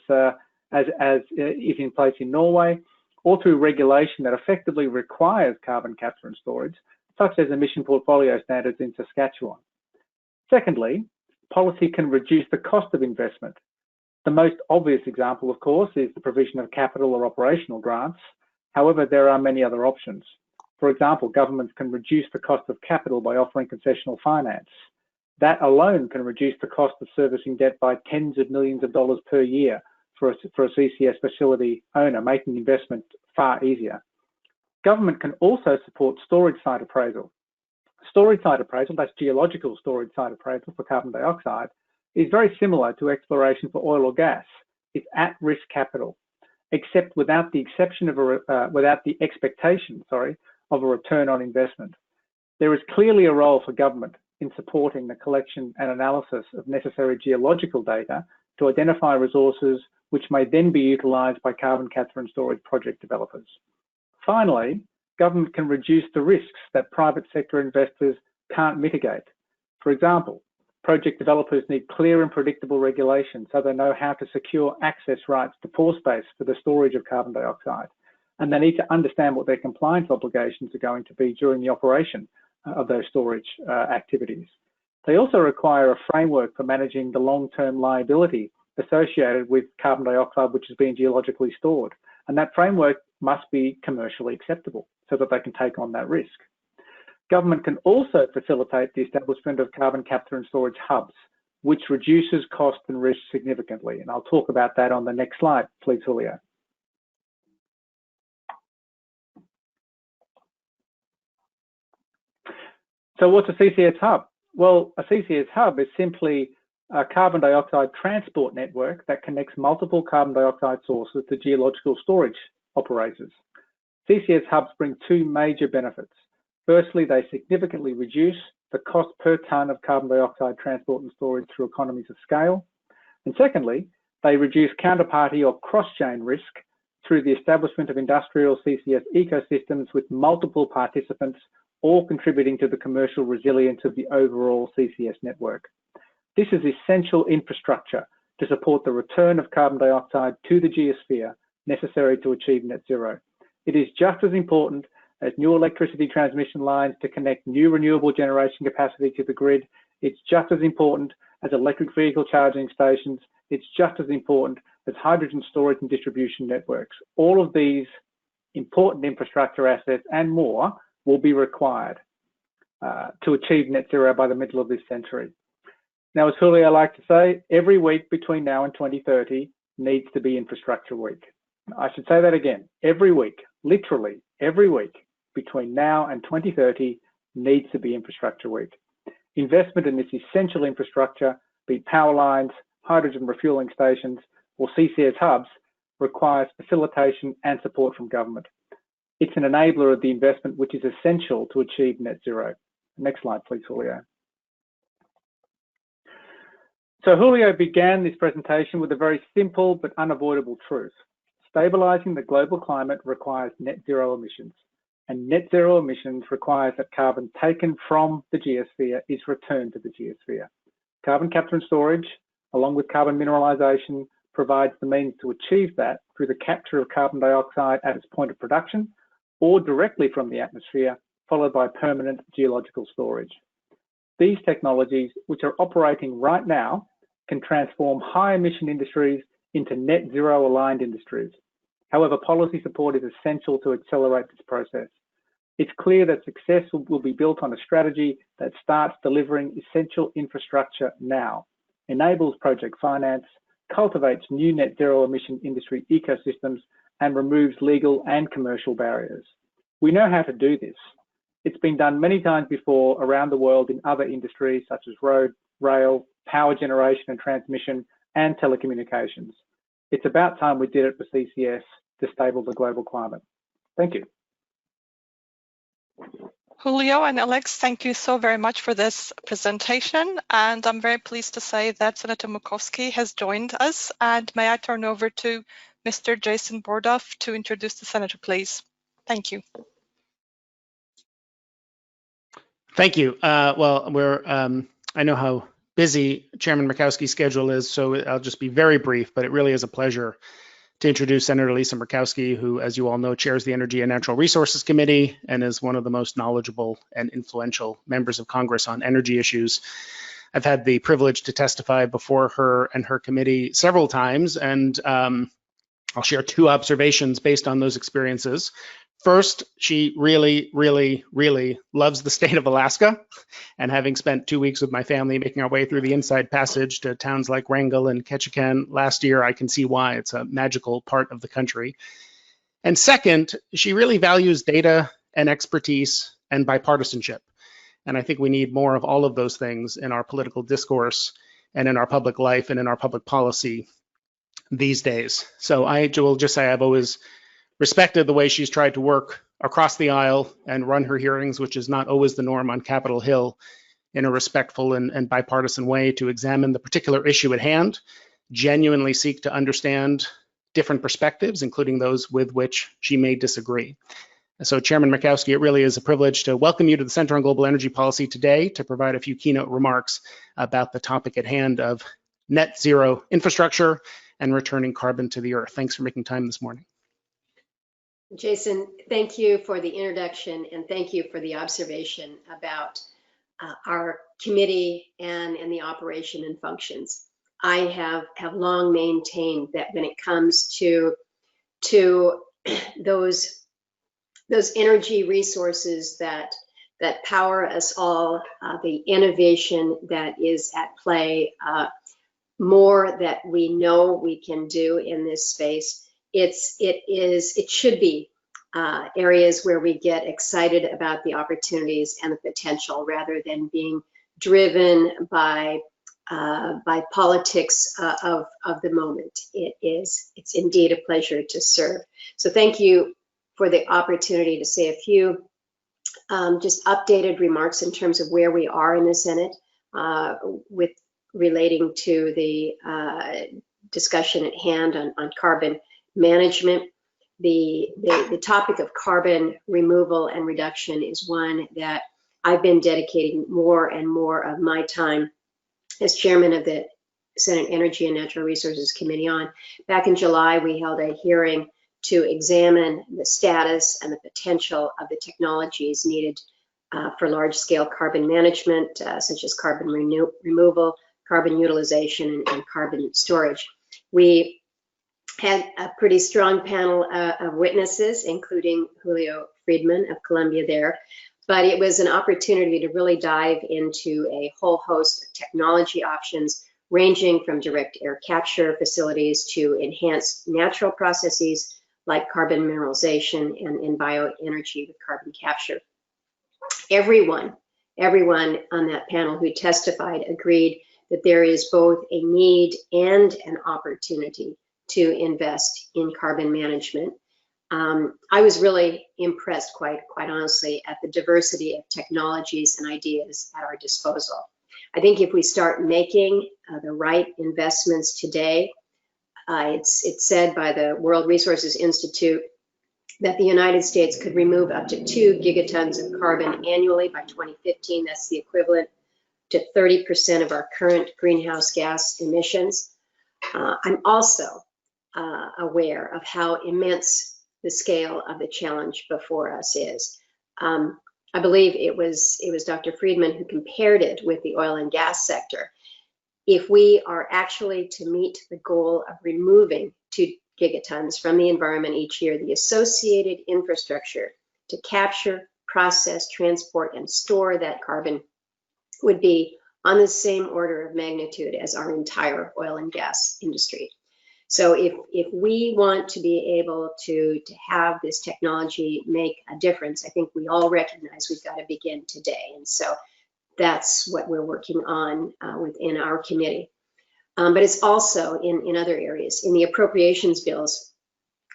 is in place in Norway, or through regulation that effectively requires carbon capture and storage, such as emission portfolio standards in Saskatchewan. Secondly, policy can reduce the cost of investment. The most obvious example, of course, is the provision of capital or operational grants. However, there are many other options. For example, governments can reduce the cost of capital by offering concessional finance. That alone can reduce the cost of servicing debt by tens of millions of dollars per year for a CCS facility owner, making investment far easier. Government can also support storage site appraisal. Storage site appraisal, that's geological storage site appraisal for carbon dioxide, is very similar to exploration for oil or gas. It's at-risk capital, except without the expectation of a return on investment. There is clearly a role for government in supporting the collection and analysis of necessary geological data to identify resources which may then be utilised by carbon capture and storage project developers. Finally, government can reduce the risks that private sector investors can't mitigate. For example, project developers need clear and predictable regulation so they know how to secure access rights to pore space for the storage of carbon dioxide. And they need to understand what their compliance obligations are going to be during the operation of those storage activities. They also require a framework for managing the long-term liability associated with carbon dioxide which is being geologically stored. And that framework must be commercially acceptable so that they can take on that risk. Government can also facilitate the establishment of carbon capture and storage hubs, which reduces cost and risk significantly. And I'll talk about that on the next slide, please, Julio. So what's a CCS hub? Well, a CCS hub is simply a carbon dioxide transport network that connects multiple carbon dioxide sources to geological storage operators. CCS hubs bring two major benefits. Firstly, they significantly reduce the cost per tonne of carbon dioxide transport and storage through economies of scale. And secondly, they reduce counterparty or cross-chain risk through the establishment of industrial CCS ecosystems with multiple participants, all contributing to the commercial resilience of the overall CCS network. This is essential infrastructure to support the return of carbon dioxide to the geosphere necessary to achieve net zero. It is just as important as new electricity transmission lines to connect new renewable generation capacity to the grid. It's just as important as electric vehicle charging stations. It's just as important as hydrogen storage and distribution networks. All of these important infrastructure assets and more will be required to achieve net zero by the middle of this century. Now, as Julio likes to say, every week between now and 2030 needs to be infrastructure week. I should say that again, every week, literally every week between now and 2030 needs to be infrastructure week. Investment in this essential infrastructure, be it power lines, hydrogen refueling stations, or CCS hubs, requires facilitation and support from government. It's an enabler of the investment which is essential to achieve net zero. Next slide, please, Julio. So Julio began this presentation with a very simple but unavoidable truth. Stabilizing the global climate requires net zero emissions, and net zero emissions requires that carbon taken from the geosphere is returned to the geosphere. Carbon capture and storage, along with carbon mineralization, provides the means to achieve that through the capture of carbon dioxide at its point of production or directly from the atmosphere, followed by permanent geological storage. These technologies, which are operating right now, can transform high emission industries into net zero aligned industries. However, policy support is essential to accelerate this process. It's clear that success will be built on a strategy that starts delivering essential infrastructure now, enables project finance, cultivates new net zero emission industry ecosystems, and removes legal and commercial barriers. We know how to do this. It's been done many times before around the world in other industries such as road, rail, power generation and transmission, and telecommunications. It's about time we did it for CCS to stable the global climate. Thank you. Julio and Alex, thank you so very much for this presentation. And I'm very pleased to say that Senator Murkowski has joined us. And may I turn over to Mr. Jason Bordoff to introduce the Senator, please. Thank you. Thank you. I know how busy Chairman Murkowski's schedule is, so I'll just be very brief, but it really is a pleasure to introduce Senator Lisa Murkowski, who, as you all know, chairs the Energy and Natural Resources Committee and is one of the most knowledgeable and influential members of Congress on energy issues. I've had the privilege to testify before her and her committee several times, and I'll share two observations based on those experiences. First, she really, really, really loves the state of Alaska. And having spent 2 weeks with my family making our way through the Inside Passage to towns like Wrangell and Ketchikan last year, I can see why it's a magical part of the country. And second, she really values data and expertise and bipartisanship. And I think we need more of all of those things in our political discourse and in our public life and in our public policy these days. So I will just say I've always respected the way she's tried to work across the aisle and run her hearings, which is not always the norm on Capitol Hill, in a respectful and bipartisan way to examine the particular issue at hand, genuinely seek to understand different perspectives, including those with which she may disagree. So Chairman Murkowski, it really is a privilege to welcome you to the Center on Global Energy Policy today to provide a few keynote remarks about the topic at hand of net zero infrastructure and returning carbon to the earth. Thanks for making time this morning. Jason, thank you for the introduction and thank you for the observation about our committee and the operation and functions. I have long maintained that when it comes to those energy resources that power us all, the innovation that is at play, more that we know we can do in this space. It should be areas where we get excited about the opportunities and the potential rather than being driven by politics of the moment. It's indeed a pleasure to serve. So thank you for the opportunity to say a few just updated remarks in terms of where we are in the Senate with relating to the discussion at hand on carbon management. The topic of carbon removal and reduction is one that I've been dedicating more and more of my time as chairman of the Senate Energy and Natural Resources Committee on. Back in July, we held a hearing to examine the status and the potential of the technologies needed for large-scale carbon management, such as carbon removal, carbon utilization, and carbon storage. We had a pretty strong panel of witnesses, including Julio Friedmann of Columbia there, but it was an opportunity to really dive into a whole host of technology options, ranging from direct air capture facilities to enhanced natural processes like carbon mineralization and bioenergy with carbon capture. Everyone on that panel who testified agreed that there is both a need and an opportunity to invest in carbon management. I was really impressed, quite honestly, at the diversity of technologies and ideas at our disposal. I think if we start making the right investments today, it's said by the World Resources Institute that the United States could remove up to 2 gigatons of carbon annually by 2015. That's the equivalent to 30% of our current greenhouse gas emissions. I'm also aware of how immense the scale of the challenge before us is. I believe it was Dr. Friedmann who compared it with the oil and gas sector. If we are actually to meet the goal of removing 2 gigatons from the environment each year, the associated infrastructure to capture, process, transport, and store that carbon would be on the same order of magnitude as our entire oil and gas industry. So if we want to be able to have this technology make a difference, I think we all recognize we've got to begin today. And so that's what we're working on within our committee. But it's also in other areas. In the appropriations bills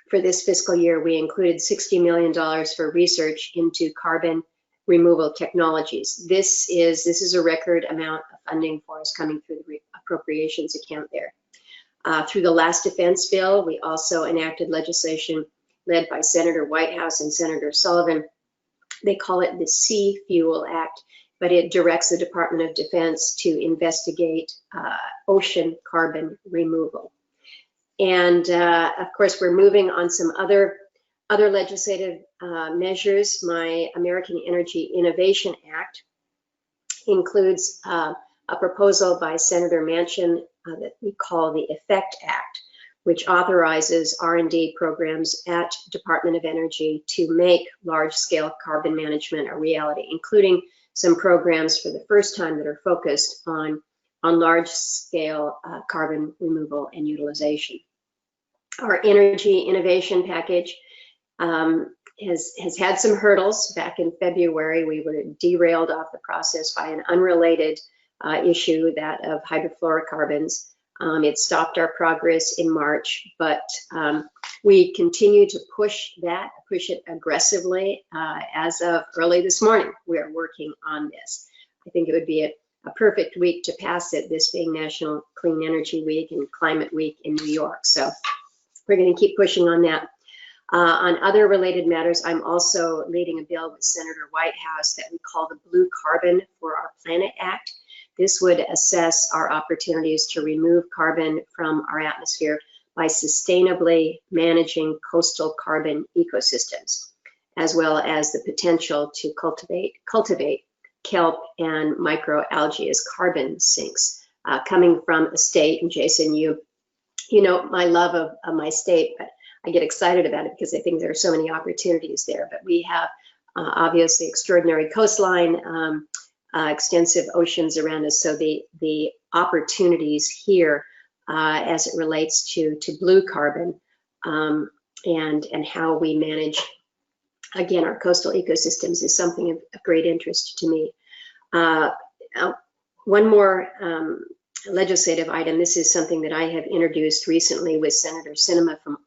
for this fiscal year, we included $60 million for research into carbon removal technologies. This is a record amount of funding for us coming through the appropriations account there. Through the last defense bill, we also enacted legislation led by Senator Whitehouse and Senator Sullivan. They call it the Sea Fuel Act, but it directs the Department of Defense to investigate ocean carbon removal. And of course, we're moving on some other legislative measures. My American Energy Innovation Act includes a proposal by Senator Manchin that we call the EFFECT Act, which authorizes R&D programs at Department of Energy to make large-scale carbon management a reality, including some programs for the first time that are focused on large-scale carbon removal and utilization. Our energy innovation package has had some hurdles. Back in February, we were derailed off the process by an unrelated issue, that of hydrofluorocarbons. It stopped our progress in March, but we continue to push it aggressively. As of early this morning, we are working on this. I think it would be a perfect week to pass it, this being National Clean Energy Week and Climate Week in New York. So we're going to keep pushing on that. On other related matters, I'm also leading a bill with Senator Whitehouse that we call the Blue Carbon for Our Planet Act. This would assess our opportunities to remove carbon from our atmosphere by sustainably managing coastal carbon ecosystems, as well as the potential to cultivate kelp and microalgae as carbon sinks, coming from a state. And Jason, you know my love of my state, but I get excited about it because I think there are so many opportunities there. But we have obviously extraordinary coastline, extensive oceans around us. So the opportunities here as it relates to blue carbon and how we manage, again, our coastal ecosystems is something of great interest to me. One more legislative item. This is something that I have introduced recently with Senator Sinema from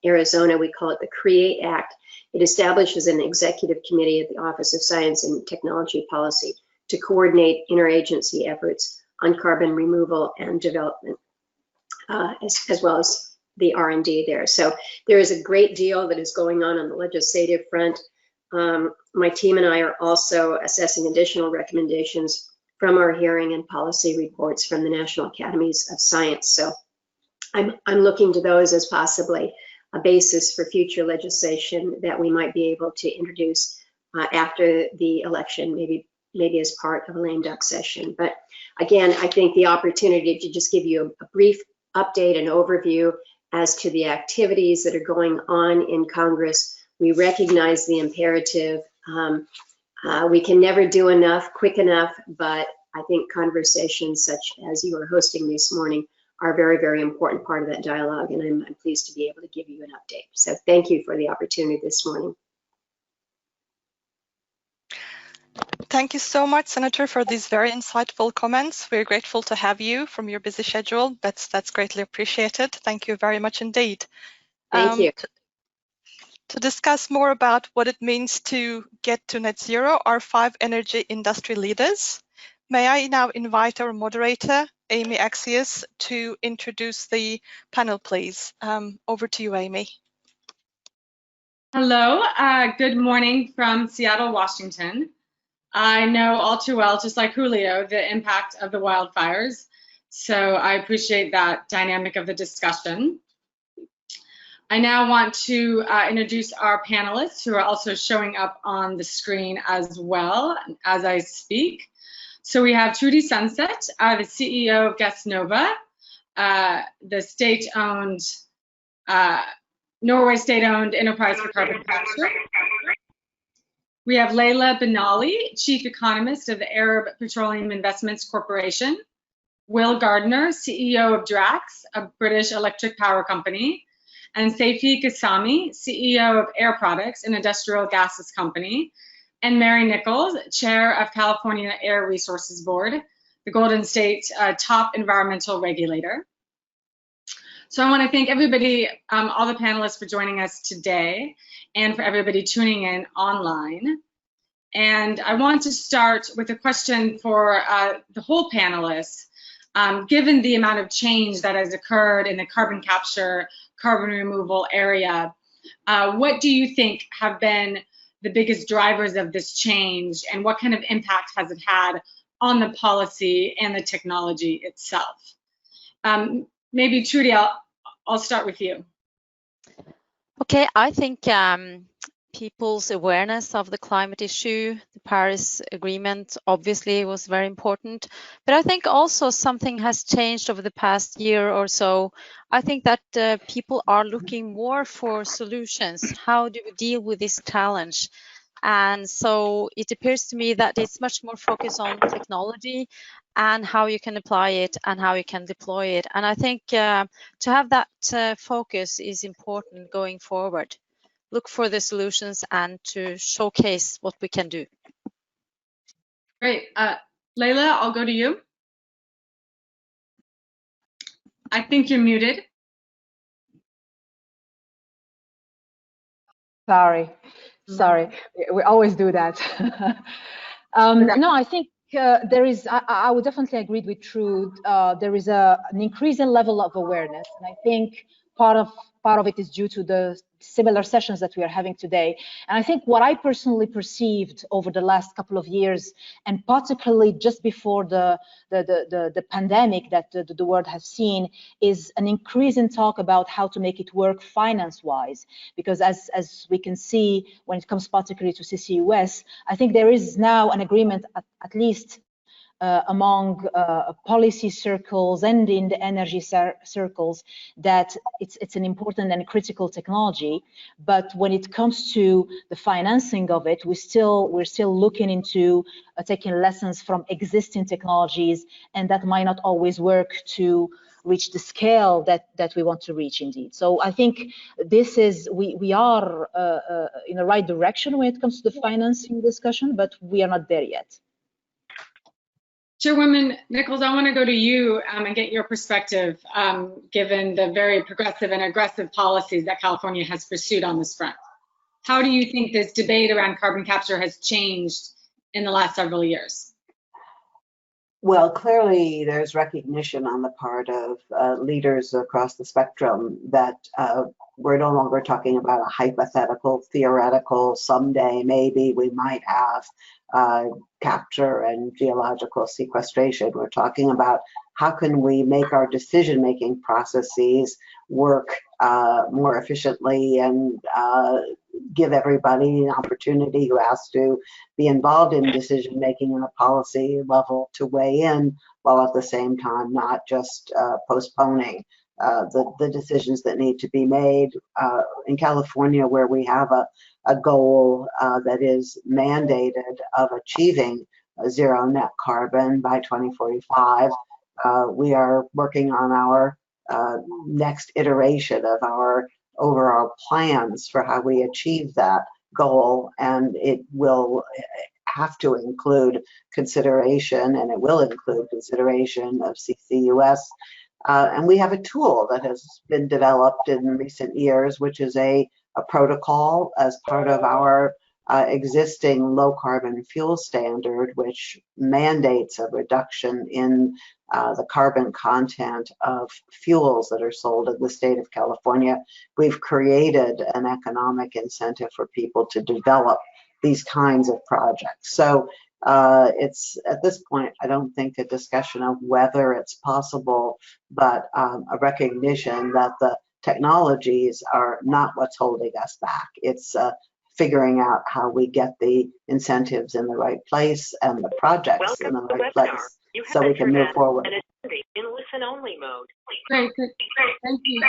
Arizona. We call it the CREATE Act. It establishes an executive committee at the Office of Science and Technology Policy to coordinate interagency efforts on carbon removal and development, as well as the R&D there. So there is a great deal that is going on the legislative front. My team and I are also assessing additional recommendations from our hearing and policy reports from the National Academies of Science. So I'm looking to those as possibly a basis for future legislation that we might be able to introduce after the election, maybe as part of a lame duck session. But again, I think the opportunity to just give you a brief update and overview as to the activities that are going on in Congress. We recognize the imperative. We can never do enough, quick enough, but I think conversations such as you are hosting this morning are a very, very important part of that dialogue, and I'm pleased to be able to give you an update. So thank you for the opportunity this morning. Thank you so much, Senator, for these very insightful comments. We're grateful to have you from your busy schedule. That's greatly appreciated. Thank you very much indeed. Thank you. To discuss more about what it means to get to net zero are 5 energy industry leaders. May I now invite our moderator, Amy Axios, to introduce the panel, please. Over to you, Amy. Hello, good morning from Seattle, Washington. I know all too well, just like Julio, the impact of the wildfires. So I appreciate that dynamic of the discussion. I now want to introduce our panelists who are also showing up on the screen as well as I speak. So we have Trudy Sunset, the CEO of Gassnova, the state-owned, Norway state-owned enterprise for carbon capture. We have Leila Benali, chief economist of the Arab Petroleum Investments Corporation. Will Gardner, CEO of Drax, a British electric power company. And Seifi Kassami, CEO of Air Products, an industrial gases company. And Mary Nichols, chair of California Air Resources Board, the Golden State top environmental regulator. So I want to thank everybody, all the panelists for joining us today and for everybody tuning in online. And I want to start with a question for the whole panelists. Given the amount of change that has occurred in the carbon capture, carbon removal area, what do you think have been the biggest drivers of this change, and what kind of impact has it had on the policy and the technology itself? Maybe Trudy, I'll start with you. Okay, I think people's awareness of the climate issue, the Paris Agreement obviously was very important, but I think also something has changed over the past year or so. I think that people are looking more for solutions. How do we deal with this challenge? And so it appears to me that it's much more focused on technology and how you can apply it and how you can deploy it. And I think to have that focus is important going forward. Look for the solutions and to showcase what we can do. Great. Leila, I'll go to you. I think you're muted. Sorry, we always do that. No, I think there is, I would definitely agree with Trude. There is an increasing level of awareness, and I think part of it is due to the similar sessions that we are having today. And I think what I personally perceived over the last couple of years, and particularly just before the pandemic that the world has seen, is an increase in talk about how to make it work finance-wise. Because as we can see, when it comes particularly to CCUS, I think there is now an agreement, at least among policy circles and in the energy circles, that it's an important and critical technology. But when it comes to the financing of it, we're still looking into taking lessons from existing technologies, and that might not always work to reach the scale that we want to reach indeed. So I think this is, we are in the right direction when it comes to the financing discussion, but we are not there yet. Chairwoman Nichols, I want to go to you and get your perspective, given the very progressive and aggressive policies that California has pursued on this front. How do you think this debate around carbon capture has changed in the last several years? Well, clearly there's recognition on the part of leaders across the spectrum that we're no longer talking about a hypothetical, theoretical, someday maybe we might have capture and geological sequestration. We're talking about how can we make our decision-making processes work more efficiently and give everybody an opportunity who has to be involved in decision-making on a policy level to weigh in, while at the same time not just postponing the decisions that need to be made. In California, where we have a goal that is mandated of achieving zero net carbon by 2045, we are working on our next iteration of our overall plans for how we achieve that goal, and it will have to include consideration, and it will include consideration of CCUS. And we have a tool that has been developed in recent years, which is a protocol as part of our existing low carbon fuel standard, which mandates a reduction in the carbon content of fuels that are sold in the state of California. We've created an economic incentive for people to develop these kinds of projects. So it's at this point, I don't think a discussion of whether it's possible, but a recognition that the technologies are not what's holding us back. It's figuring out how we get the incentives in the right place and the projects in the right place so we can move forward. In listen-only mode. Great, thank you.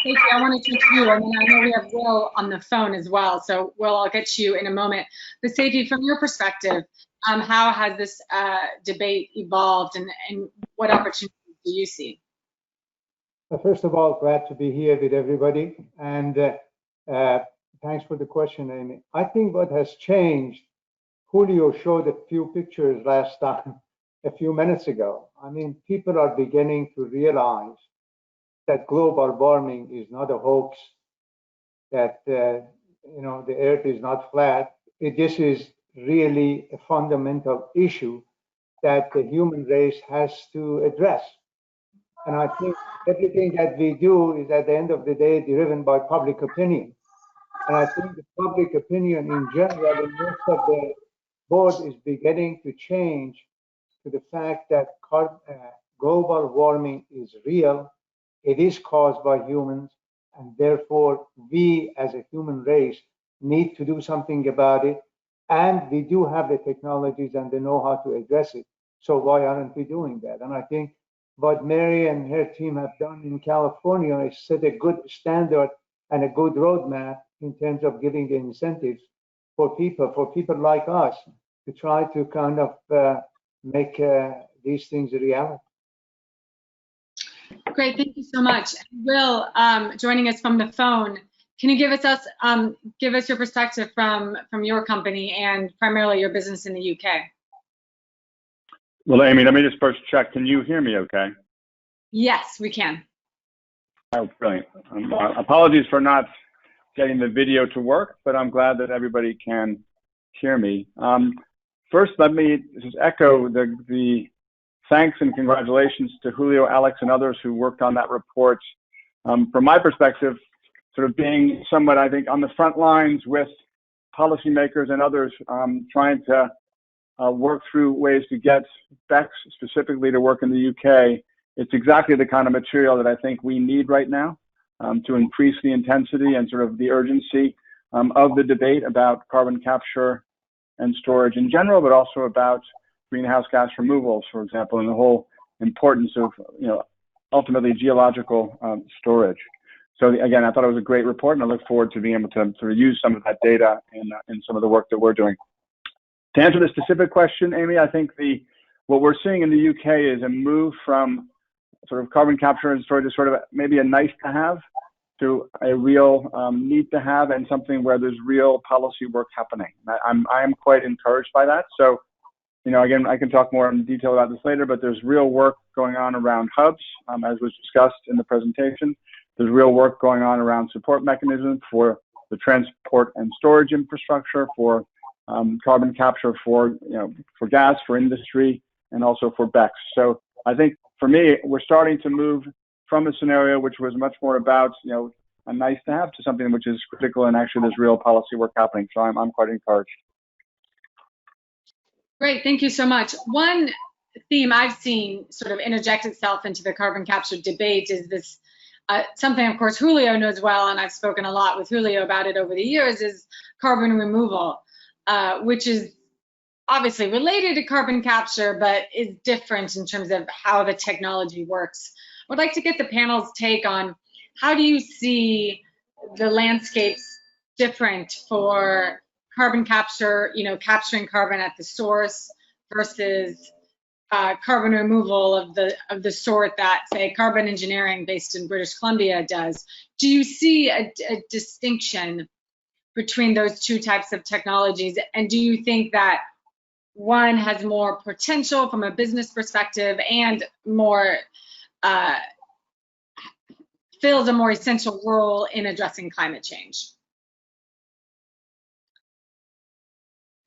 Stacey, I want to touch you. I mean, I know we have Will on the phone as well, so Will, I'll get you in a moment. But Stacey, from your perspective, how has this debate evolved, and what opportunities do you see? Well, first of all, glad to be here with everybody, and thanks for the question, Amy. I think what has changed, Julio showed a few pictures last time, a few minutes ago. I mean, people are beginning to realize that global warming is not a hoax, that the earth is not flat. This is really a fundamental issue that the human race has to address. And I think everything that we do is at the end of the day driven by public opinion. And I think the public opinion in general in most of the world is beginning to change to the fact that global warming is real, it is caused by humans, and therefore we as a human race need to do something about it, and we do have the technologies and the know-how to address it. So why aren't we doing that? And I think what Mary and her team have done in California is set a good standard and a good roadmap in terms of giving the incentives for people like us to try to kind of make these things a reality. Great, thank you so much. Will, joining us from the phone, can you give us your perspective from your company and primarily your business in the UK? Well, Amy, let me just first check. Can you hear me okay? Yes, we can. Oh, brilliant. Apologies for not getting the video to work, but I'm glad that everybody can hear me. First, let me just echo the thanks and congratulations to Julio, Alex, and others who worked on that report. From my perspective, sort of being somewhat, I think, on the front lines with policymakers and others trying to work through ways to get BECCS specifically to work in the UK, it's exactly the kind of material that I think we need right now to increase the intensity and sort of the urgency of the debate about carbon capture and storage in general, but also about greenhouse gas removals, for example, and the whole importance of, ultimately geological storage. So again, I thought it was a great report, and I look forward to being able to sort of use some of that data in some of the work that we're doing. To answer the specific question, Amy, I think what we're seeing in the UK is a move from sort of carbon capture and storage to sort of maybe a nice to have to a real need to have, and something where there's real policy work happening. I am quite encouraged by that. So, again, I can talk more in detail about this later, but there's real work going on around hubs, as was discussed in the presentation. There's real work going on around support mechanisms for the transport and storage infrastructure, for carbon capture, for gas, for industry, and also for BECCS. So I think for me, we're starting to move from a scenario which was much more about a nice to have to something which is critical, and actually there's real policy work happening. So I'm quite encouraged. Great, thank you so much. One theme I've seen sort of interject itself into the carbon capture debate is this, something of course Julio knows well, and I've spoken a lot with Julio about it over the years, is carbon removal, which is obviously related to carbon capture, but is different in terms of how the technology works. I would like to get the panel's take on how do you see the landscapes different for carbon capture, capturing carbon at the source versus carbon removal of the sort that, say, carbon engineering based in British Columbia does. Do you see a distinction between those two types of technologies? And do you think that one has more potential from a business perspective and more fills a more essential role in addressing climate change.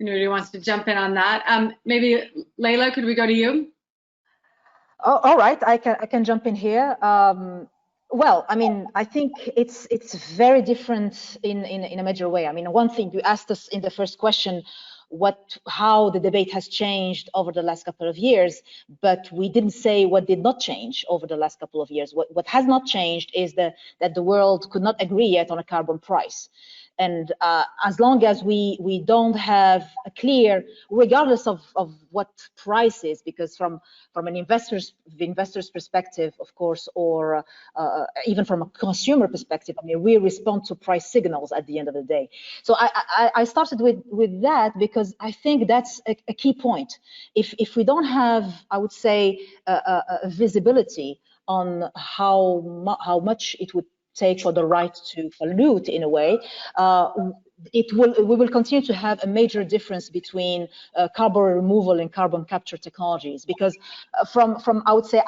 Anybody wants to jump in on that? Maybe Layla, could we go to you? Oh, all right, I can jump in here. Well, I mean, I think it's very different in a major way. I mean, one thing you asked us in the first question, how the debate has changed over the last couple of years, but we didn't say what did not change over the last couple of years. What has not changed is that the world could not agree yet on a carbon price. And as long as we don't have a clear, regardless of what price is, because from an investor's perspective, of course, or even from a consumer perspective, I mean, we respond to price signals at the end of the day. So I started with that because I think that's a key point. If we don't have, I would say, a visibility on how much it would take for the right to pollute in a way, we will continue to have a major difference between carbon removal and carbon capture technologies. Because from I would say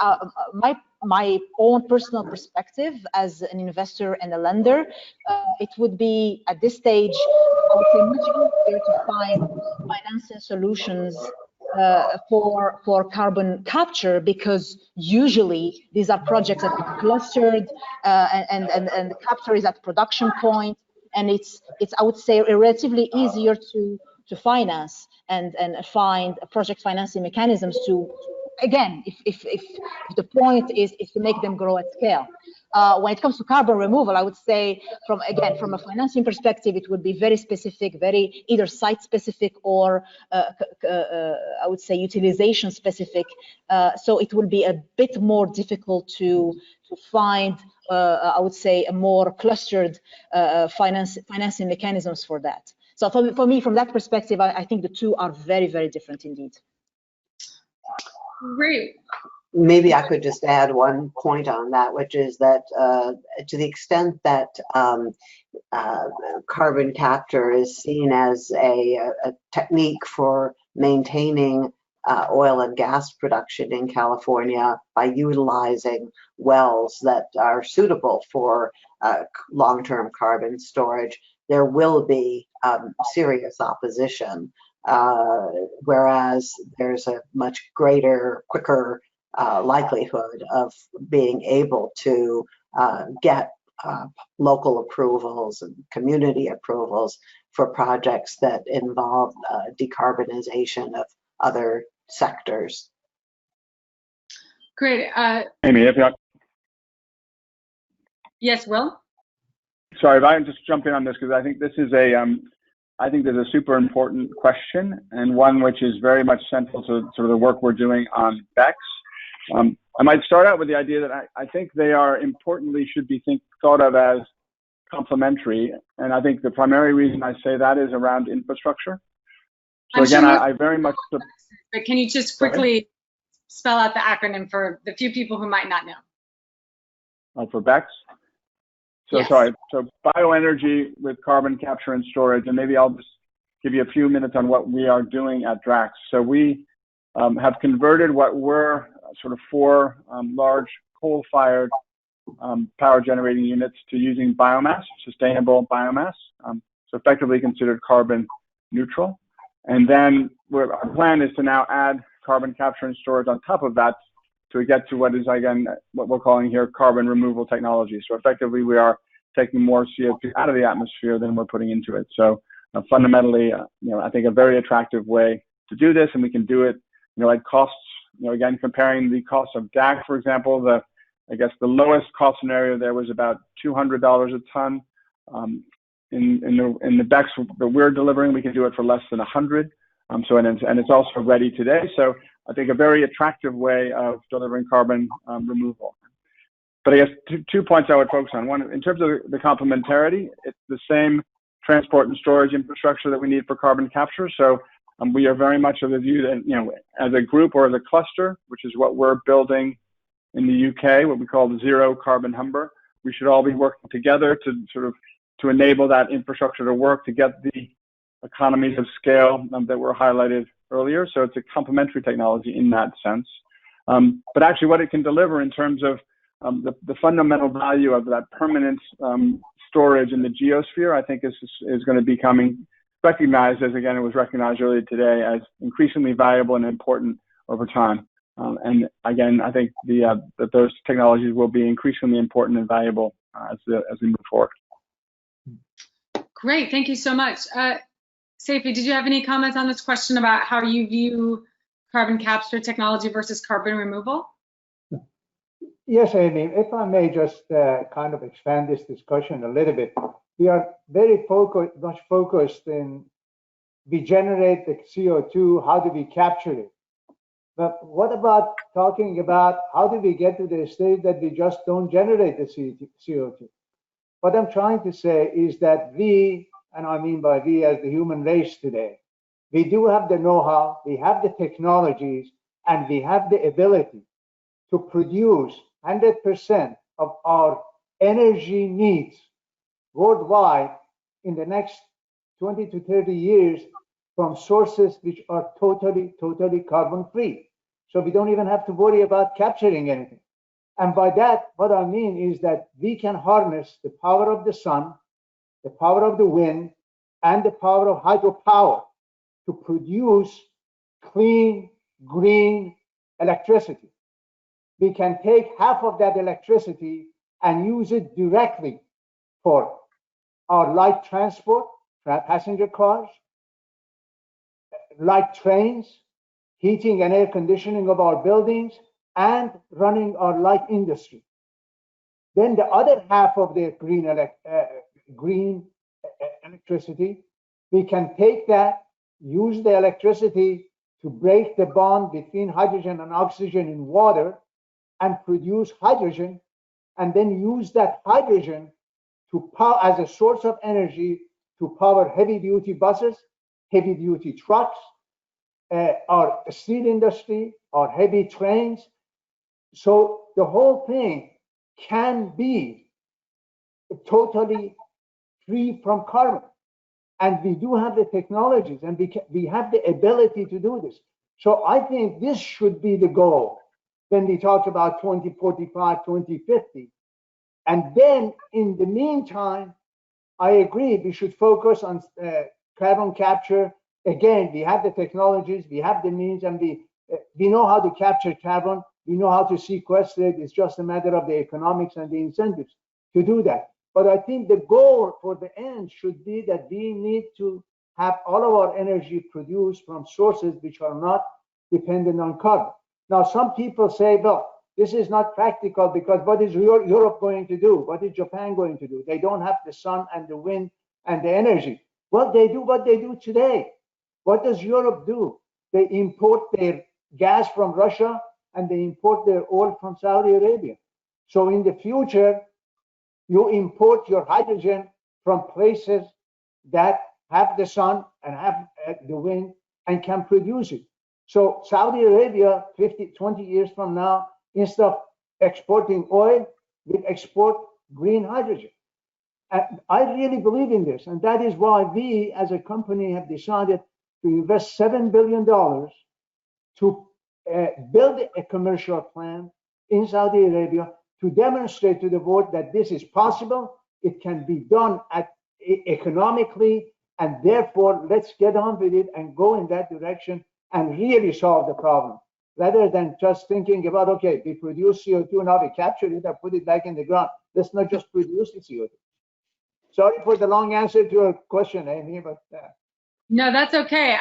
my own personal perspective as an investor and a lender, it would be at this stage, I would say, much easier to find financing solutions for carbon capture, because usually these are projects that are clustered and the capture is at production point, and it's I would say relatively easier to finance and find project financing mechanisms to, again, if the point is to make them grow at scale. When it comes to carbon removal, I would say from a financing perspective, it would be very specific, very either site specific or I would say utilization specific. So it will be a bit more difficult to find, I would say, a more clustered financing mechanisms for that. So for me, from that perspective, I think the two are very, very different indeed. Great. Maybe I could just add one point on that, which is that to the extent that carbon capture is seen as a technique for maintaining oil and gas production in California by utilizing wells that are suitable for long-term carbon storage, there will be serious opposition, whereas there's a much greater, quicker likelihood of being able to get local approvals and community approvals for projects that involve decarbonization of other sectors. Great. Amy, if you yes, Will? Sorry, if I can just jump in on this, because I think this is I think there's a super important question, and one which is very much central to sort of the work we're doing on BECCS. I might start out with the idea that I think they are importantly should be thought of as complementary, and I think the primary reason I say that is around infrastructure. So again, sure I very much. But can you just quickly spell out the acronym for the few people who might not know? Oh, for BECCS? So yes. Sorry, so bioenergy with carbon capture and storage, and maybe I'll just give you a few minutes on what we are doing at DRAX. So we have converted what were sort of 4 large coal-fired power generating units to using biomass, sustainable biomass, so effectively considered carbon neutral. And then our plan is to now add carbon capture and storage on top of that to get to what is, again, what we're calling here carbon removal technology. So effectively, we are taking more CO2 out of the atmosphere than we're putting into it. So fundamentally, I think a very attractive way to do this, and we can do it, at costs. Again, comparing the cost of DAC, for example, I guess the lowest cost scenario there was about $200 a ton. In the BECCS that we're delivering, we can do it for less than 100. And it's also ready today. So I think a very attractive way of delivering carbon removal. But I guess two points I would focus on. One, in terms of the complementarity, it's the same transport and storage infrastructure that we need for carbon capture. So we are very much of the view that, as a group or as a cluster, which is what we're building in the UK, what we call the Zero Carbon Humber, we should all be working together to enable that infrastructure to work, to get the economies of scale that were highlighted earlier. So it's a complementary technology in that sense. But actually what it can deliver in terms of the fundamental value of that permanent storage in the geosphere, I think is going to be recognized as, again, it was recognized earlier today, as increasingly valuable and important over time. And again, I think that those technologies will be increasingly important and valuable as we move forward. Great, thank you so much. Seifi, did you have any comments on this question about how you view carbon capture technology versus carbon removal? Yes, Amy, if I may just kind of expand this discussion a little bit. We are very much focused in, we generate the CO2, how do we capture it? But what about talking about how do we get to the state that we just don't generate the CO2? What I'm trying to say is that we, and I mean by we as the human race today, we do have the know-how, we have the technologies, and we have the ability to produce 100% of our energy needs worldwide in the next 20 to 30 years from sources which are totally carbon free. So we don't even have to worry about capturing anything. And by that, what I mean is that we can harness the power of the sun, the power of the wind, and the power of hydropower to produce clean, green electricity. We can take half of that electricity and use it directly for our light transport, passenger cars, light trains, heating and air conditioning of our buildings, and running our light industry. Then the other half of the green electricity, we can take that, use the electricity to break the bond between hydrogen and oxygen in water and produce hydrogen, and then use that hydrogen to power as a source of energy to power heavy-duty buses, heavy-duty trucks, our steel industry, our heavy trains. So the whole thing can be totally free from carbon. And we do have the technologies, and we have the ability to do this. So I think this should be the goal when we talk about 2045, 2050. And then in the meantime, I agree, we should focus on carbon capture. Again, we have the technologies, we have the means, and we know how to capture carbon. We know how to sequester it. It's just a matter of the economics and the incentives to do that. But I think the goal for the end should be that we need to have all of our energy produced from sources which are not dependent on carbon. Now, some people say, well, this is not practical because what is Europe going to do? What is Japan going to do? They don't have the sun and the wind and the energy. Well, they do what they do today. What does Europe do? They import their gas from Russia and they import their oil from Saudi Arabia. So in the future, you import your hydrogen from places that have the sun and have the wind and can produce it. So Saudi Arabia, 20 years from now, instead of exporting oil, will export green hydrogen. And I really believe in this. And that is why we as a company have decided to invest $7 billion to build a commercial plant in Saudi Arabia to demonstrate to the world that this is possible, it can be done economically, and therefore let's get on with it and go in that direction and really solve the problem, rather than just thinking about, okay, we produce CO2, now we capture it and put it back in the ground. Let's not just produce the CO2. Sorry for the long answer to your question, Amy, but... No, that's okay.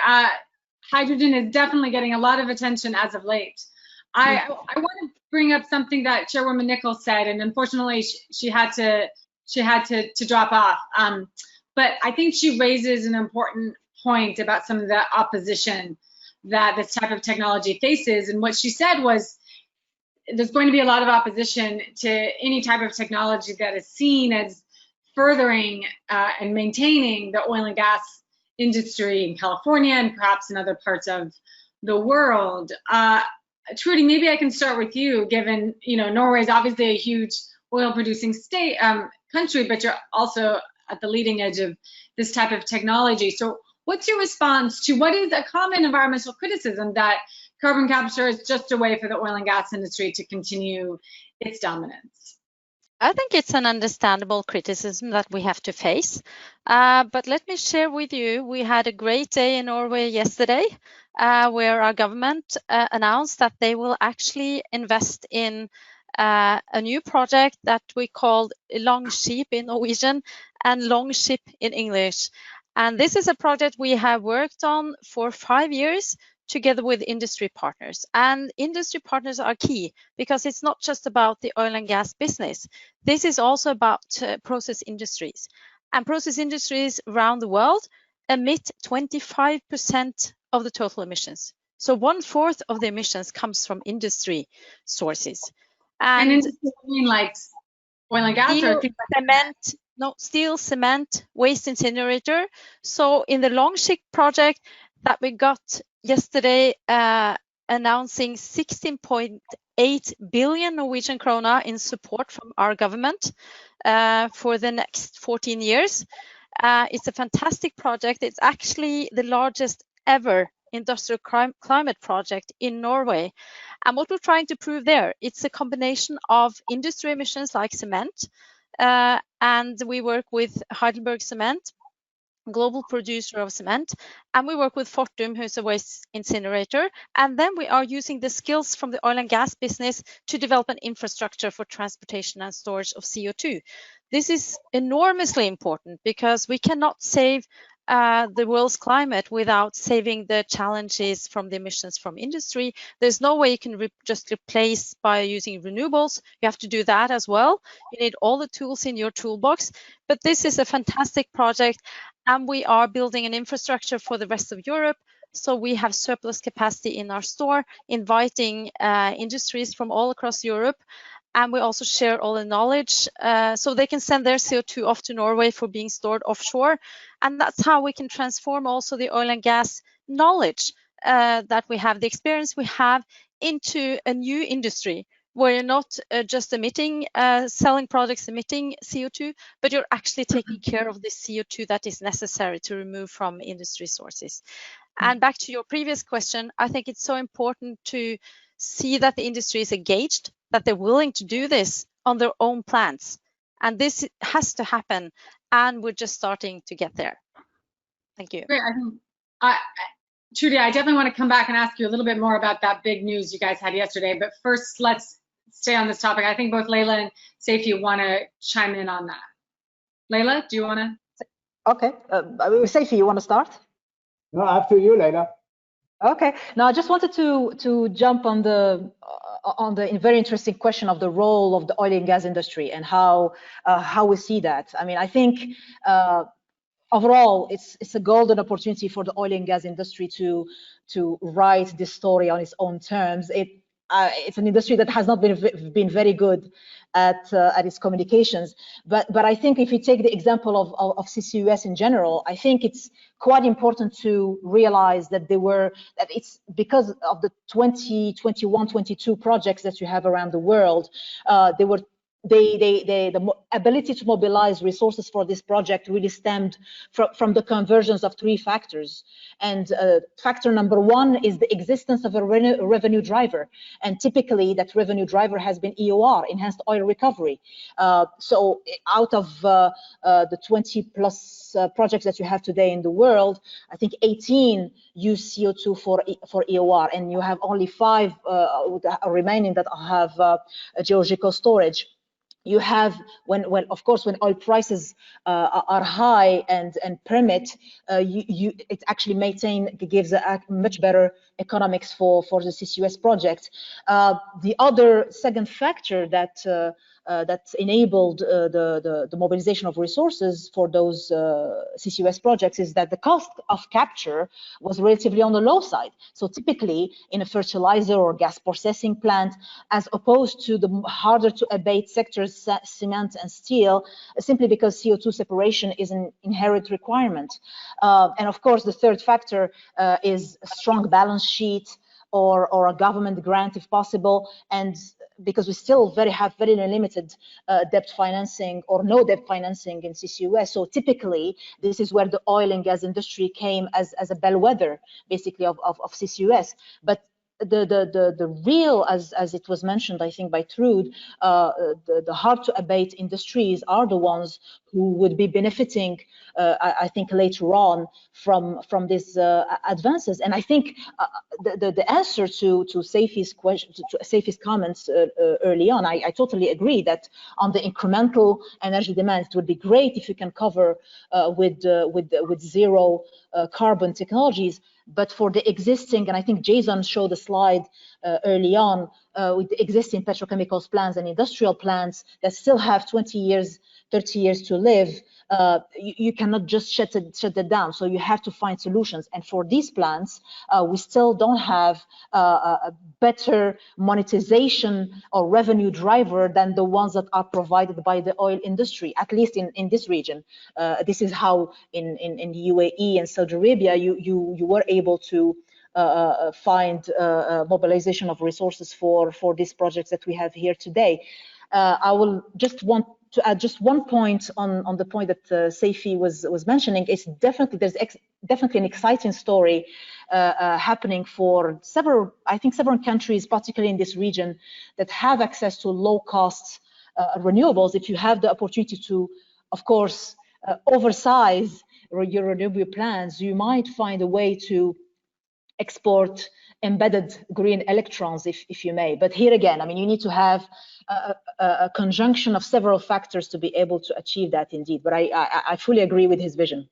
Hydrogen is definitely getting a lot of attention as of late. I want to bring up something that Chairwoman Nichols said, and unfortunately she had to drop off. But I think she raises an important point about some of the opposition that this type of technology faces. And what she said was there's going to be a lot of opposition to any type of technology that is seen as furthering and maintaining the oil and gas industry in California and perhaps in other parts of the world. Trudy, maybe I can start with you, given, Norway is obviously a huge oil producing country, but you're also at the leading edge of this type of technology. So What's your response to what is a common environmental criticism that carbon capture is just a way for the oil and gas industry to continue its dominance? I think it's an understandable criticism that we have to face. But let me share with you, we had a great day in Norway yesterday, where our government announced that they will actually invest in a new project that we called Longskip in Norwegian and Longship in English. And this is a project we have worked on for 5 years together with industry partners. And industry partners are key because it's not just about the oil and gas business. This is also about process industries. And process industries around the world emit 25% of the total emissions. So 1/4 of the emissions comes from industry sources. And industry, I mean like oil and gas steel, or cement, no, steel, cement, waste incinerator. So in the Longship project that we got yesterday, announcing 16.8 billion Norwegian krona in support from our government for the next 14 years. It's a fantastic project. It's actually the largest ever industrial climate project in Norway. And what we're trying to prove there, it's a combination of industry emissions like cement, and we work with Heidelberg Cement, global producer of cement, and we work with Fortum, who's a waste incinerator, and then we are using the skills from the oil and gas business to develop an infrastructure for transportation and storage of CO2. This is enormously important because we cannot save the world's climate without saving the challenges from the emissions from industry. There's no way you can just replace by using renewables. You have to do that as well. You need all the tools in your toolbox. But this is a fantastic project, and we are building an infrastructure for the rest of Europe. So we have surplus capacity in our store, inviting industries from all across Europe. And we also share all the knowledge so they can send their CO2 off to Norway for being stored offshore. And that's how we can transform also the oil and gas knowledge that we have, the experience we have, into a new industry where you're not just emitting, selling products emitting CO2, but you're actually taking care of the CO2 that is necessary to remove from industry sources. And back to your previous question, I think it's so important to see that the industry is engaged, that they're willing to do this on their own plants. And this has to happen, and we're just starting to get there. Thank you. Great. Trudy, I definitely want to come back and ask you a little bit more about that big news you guys had yesterday, but first let's stay on this topic. I think both Leila and Seifi want to chime in on that. Leila, do you want to? Okay, Seifi, you want to start? No, after you, Leila. Okay. Now, I just wanted to jump on the very interesting question of the role of the oil and gas industry and how we see that. I mean, I think overall, it's a golden opportunity for the oil and gas industry to write this story on its own terms. It's an industry that has not been very good at its communications, but I think if you take the example of CCUS in general, I think it's quite important to realize that it's because of the 2021-22 projects that you have around the world, the ability to mobilize resources for this project really stemmed from the convergence of three factors. And factor number one is the existence of a revenue driver. And typically that revenue driver has been EOR, enhanced oil recovery. So out of the 20 plus projects that you have today in the world, I think 18 use CO2 for EOR, and you have only 5 remaining that have geological storage. You have when of course when oil prices are high and permit, it actually gives a much better economics for the CCUS project. The other second factor that enabled the mobilization of resources for those CCUS projects is that the cost of capture was relatively on the low side. So typically in a fertilizer or gas processing plant, as opposed to the harder to abate sectors, cement and steel, simply because CO2 separation is an inherent requirement. And of course, the third factor is a strong balance sheet or a government grant if possible. And because we still have very limited debt financing or no debt financing in CCUS. So typically, this is where the oil and gas industry came as a bellwether, basically, of CCUS. But the real, as it was mentioned, I think by Trude, the hard to abate industries are the ones who would be benefiting, I think, later on from these advances. And I think the answer to Seifi's question, to Seifi's comments early on, I totally agree that on the incremental energy demand, it would be great if you can cover with zero carbon technologies. But for the existing, and I think Jason showed a slide early on with the existing petrochemicals plants and industrial plants that still have 20 years, 30 years to live, you cannot just shut it down. So you have to find solutions. And for these plants, we still don't have a better monetization or revenue driver than the ones that are provided by the oil industry, at least in this region. This is how in the UAE and Saudi Arabia, you were able to find mobilization of resources for these projects that we have here today. I will just want to add just one point on the point that Seifi was mentioning. There's definitely an exciting story happening for several countries, particularly in this region, that have access to low-cost renewables. If you have the opportunity to, of course, oversize your renewable plans, you might find a way to export embedded green electrons, if you may. But here again, I mean, you need to have a conjunction of several factors to be able to achieve that indeed. But I fully agree with his vision.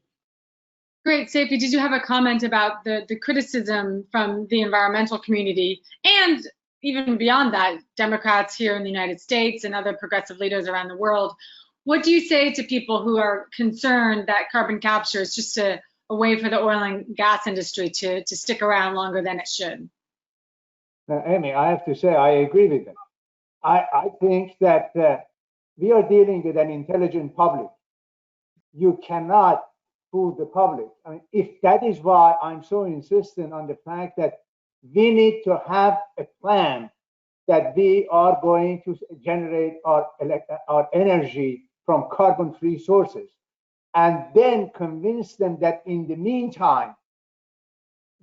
Great. Seifi, did you have a comment about the criticism from the environmental community and even beyond that, Democrats here in the United States and other progressive leaders around the world? What do you say to people who are concerned that carbon capture is just a way for the oil and gas industry to stick around longer than it should? Now, Amy, I have to say I agree with them. I think that we are dealing with an intelligent public. You cannot fool the public. I mean, if that is why I'm so insistent on the fact that we need to have a plan that we are going to generate our energy from carbon-free sources, and then convince them that in the meantime,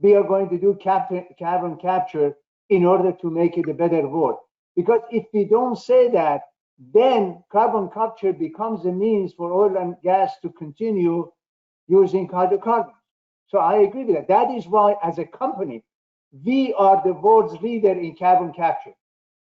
we are going to do carbon capture in order to make it a better world. Because if we don't say that, then carbon capture becomes a means for oil and gas to continue using hydrocarbons. So I agree with that. That is why, as a company, we are the world's leader in carbon capture.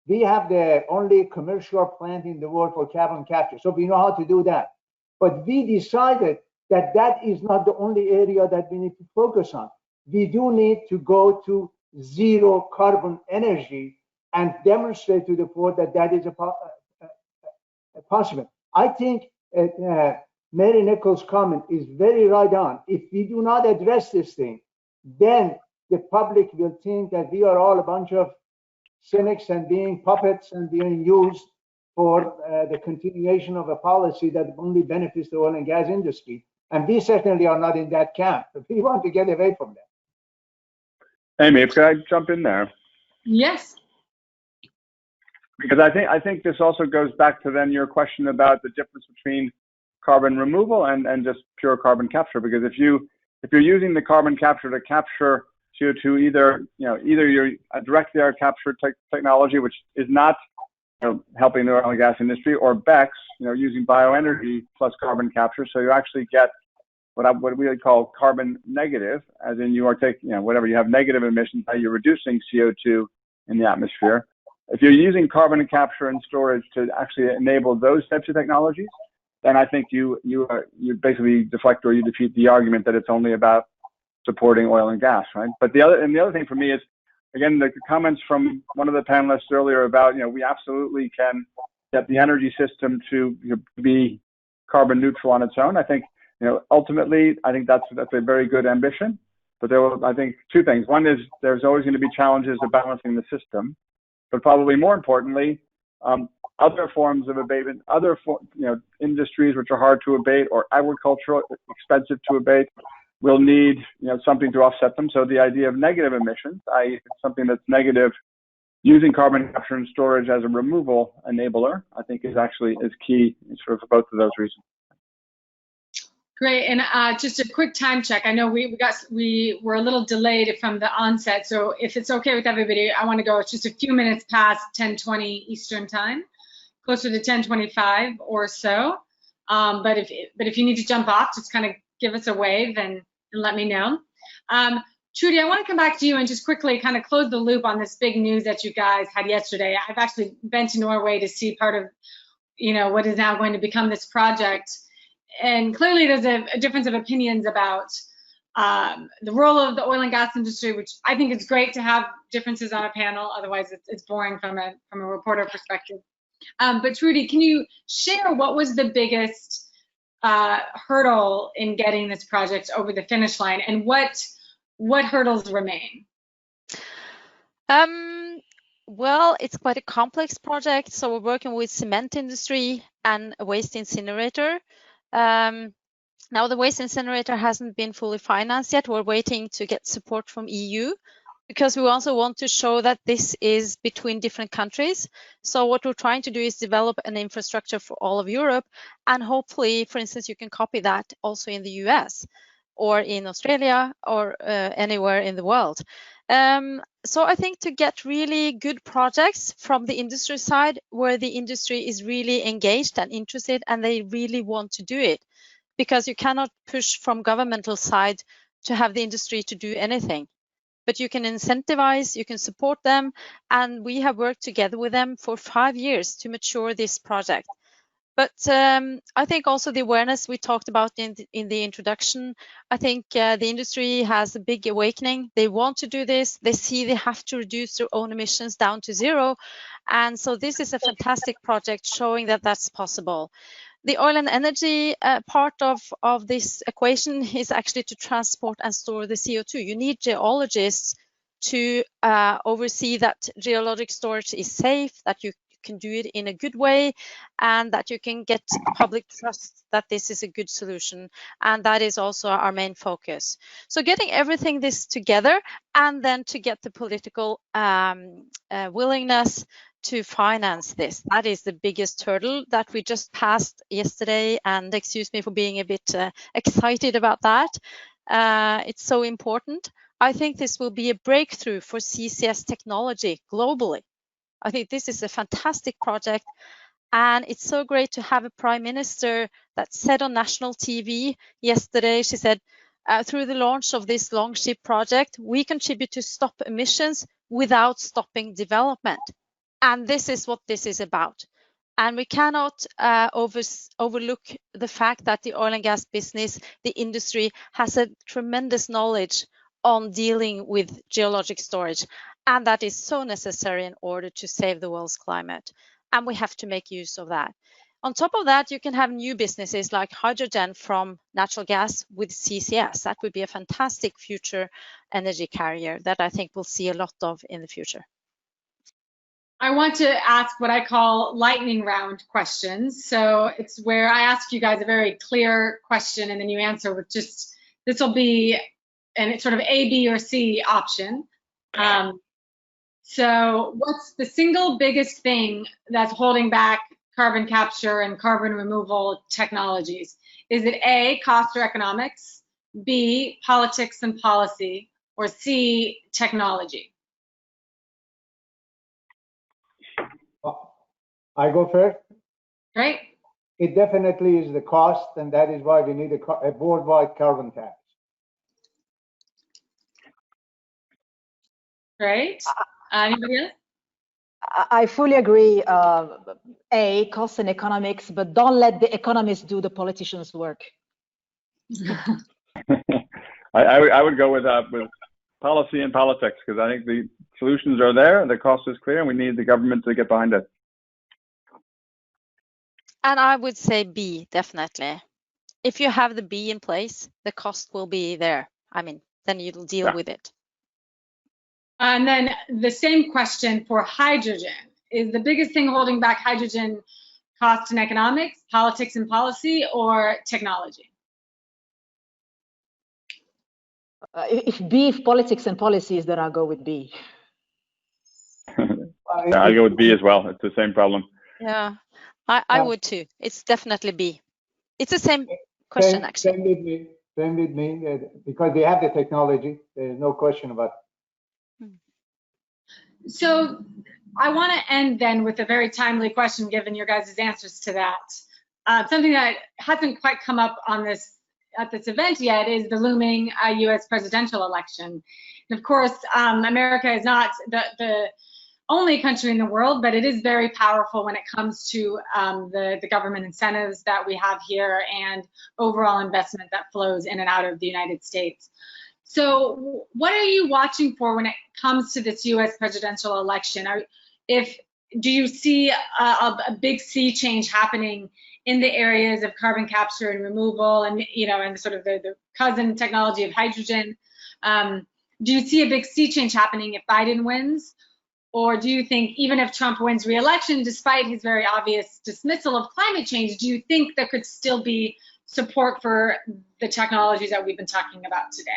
We have the only commercial plant in the world for carbon capture. So we know how to do that. But we decided that that is not the only area that we need to focus on. We do need to go to zero carbon energy and demonstrate to the world that that is possible. I think Mary Nichols' comment is very right on. If we do not address this thing, then the public will think that we are all a bunch of cynics and being puppets and being used for the continuation of a policy that only benefits the oil and gas industry. And we certainly are not in that camp. We want to get away from that. Amy, could I jump in there? Yes. Because I think this also goes back to then your question about the difference between carbon removal and just pure carbon capture. Because if you're using the carbon capture to capture CO2, either you're a direct air capture technology, which is not helping the oil and gas industry, or BECCS, using bioenergy plus carbon capture. So you actually get what we would call carbon negative, as in you are taking, whatever, you have negative emissions, how you're reducing CO2 in the atmosphere. If you're using carbon capture and storage to actually enable those types of technologies, then I think you basically deflect or you defeat the argument that it's only about supporting oil and gas, right? But the other thing for me is, again, the comments from one of the panelists earlier about, we absolutely can get the energy system to be carbon neutral on its own. I think, ultimately, I think that's a very good ambition. But there were, I think, two things. One is there's always going to be challenges of balancing the system, but probably more importantly, other forms of abatement, industries which are hard to abate or agricultural, expensive to abate, will need something to offset them. So the idea of negative emissions, i.e. something that's negative, using carbon capture and storage as a removal enabler, I think is key sort of for both of those reasons. Great, and just a quick time check. I know we were a little delayed from the onset, so if it's okay with everybody, I want to go. It's just a few minutes past 10:20 Eastern time, closer to 10:25 or so. But if you need to jump off, just kind of give us a wave and let me know. Trudy, I want to come back to you and just quickly kind of close the loop on this big news that you guys had yesterday. I've actually been to Norway to see part of, what is now going to become this project. And clearly there's a difference of opinions about the role of the oil and gas industry, which I think it's great to have differences on a panel. Otherwise it's boring from a reporter perspective. But Trudy, can you share what was the biggest hurdle in getting this project over the finish line, and what hurdles remain? Well, it's quite a complex project. So we're working with cement industry and a waste incinerator. Now the waste incinerator hasn't been fully financed yet. We're waiting to get support from EU because we also want to show that this is between different countries. So what we're trying to do is develop an infrastructure for all of Europe, and hopefully, for instance, you can copy that also in the US or in Australia or anywhere in the world. So I think to get really good projects from the industry side, where the industry is really engaged and interested and they really want to do it, because you cannot push from governmental side to have the industry to do anything. But you can incentivize, you can support them, and we have worked together with them for 5 years to mature this project. But I think also the awareness we talked about in the introduction, I think the industry has a big awakening. They want to do this. They see they have to reduce their own emissions down to zero. And so this is a fantastic project showing that that's possible. The oil and energy part of this equation is actually to transport and store the CO2. You need geologists to oversee that geologic storage is safe, that you can do it in a good way, and that you can get public trust that this is a good solution. And that is also our main focus. So getting everything this together, and then to get the political willingness to finance this. That is the biggest hurdle that we just passed yesterday, and excuse me for being a bit excited about that. It's so important. I think this will be a breakthrough for CCS technology globally. I think this is a fantastic project, and it's so great to have a prime minister that said on national TV yesterday, she said, through the launch of this Longship project, we contribute to stop emissions without stopping development. And this is what this is about. And we cannot overlook the fact that the oil and gas business, the industry, has a tremendous knowledge on dealing with geologic storage. And that is so necessary in order to save the world's climate. And we have to make use of that. On top of that, you can have new businesses like hydrogen from natural gas with CCS. That would be a fantastic future energy carrier that I think we'll see a lot of in the future. I want to ask what I call lightning round questions. So it's where I ask you guys a very clear question and then you answer with just, this will be an sort of A, B, or C option. So what's the single biggest thing that's holding back carbon capture and carbon removal technologies? Is it A, cost or economics, B, politics and policy, or C, technology? I go first? Great. It definitely is the cost, and that is why we need a worldwide carbon tax. Great. Anybody else? I fully agree. A, cost and economics, but don't let the economists do the politicians' work. I would go with policy and politics, because I think the solutions are there, the cost is clear, and we need the government to get behind it. And I would say B, definitely. If you have the B in place, the cost will be there. I mean, then you'll deal with it. And then the same question for hydrogen. Is the biggest thing holding back hydrogen cost and economics, politics and policy, or technology? If B, if politics and policies, then I'll go with B. I go with B as well. It's the same problem. Yeah, I would too. It's definitely B. It's the same question, actually. Same with me, because they have the technology. There's no question about it. So I want to end then with a very timely question, given your guys' answers to that. Something that hasn't quite come up on at this event yet is the looming U.S. presidential election. And of course, America is not the only country in the world, but it is very powerful when it comes to the government incentives that we have here and overall investment that flows in and out of the United States. So what are you watching for when it comes to this U.S. presidential election? Do you see a big sea change happening in the areas of carbon capture and removal and, and sort of the cousin technology of hydrogen? Do you see a big sea change happening if Biden wins? Or do you think even if Trump wins re-election, despite his very obvious dismissal of climate change, do you think there could still be support for the technologies that we've been talking about today?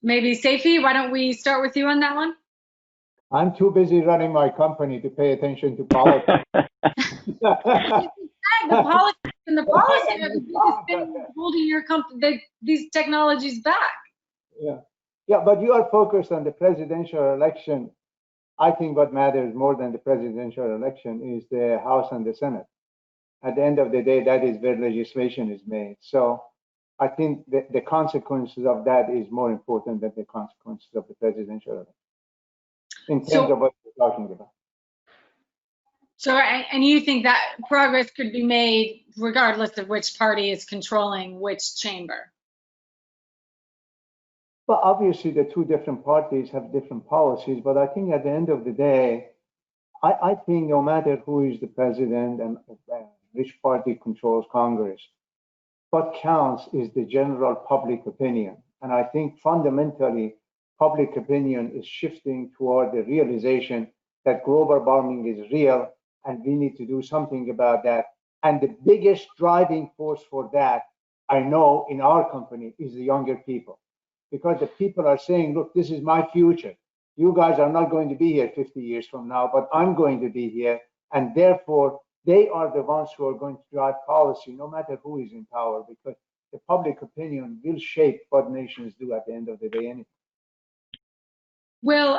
Maybe Seifi, why don't we start with you on that one? I'm too busy running my company to pay attention to politics. The politics and the policy are the biggest thing holding your company, these technologies back. Yeah, but you are focused on the presidential election. I think what matters more than the presidential election is the House and the Senate. At the end of the day, that is where legislation is made. So I think the consequences of that is more important than the consequences of the presidential election in terms of what we're talking about. So, and you think that progress could be made regardless of which party is controlling which chamber? Well, obviously the two different parties have different policies, but I think at the end of the day, I think no matter who is the president and which party controls Congress, what counts is the general public opinion. And I think fundamentally, public opinion is shifting toward the realization that global warming is real and we need to do something about that. And the biggest driving force for that, I know in our company, is the younger people. Because the people are saying, look, this is my future. You guys are not going to be here 50 years from now, but I'm going to be here. And therefore, they are the ones who are going to drive policy, no matter who is in power, because the public opinion will shape what nations do at the end of the day anyway. Will,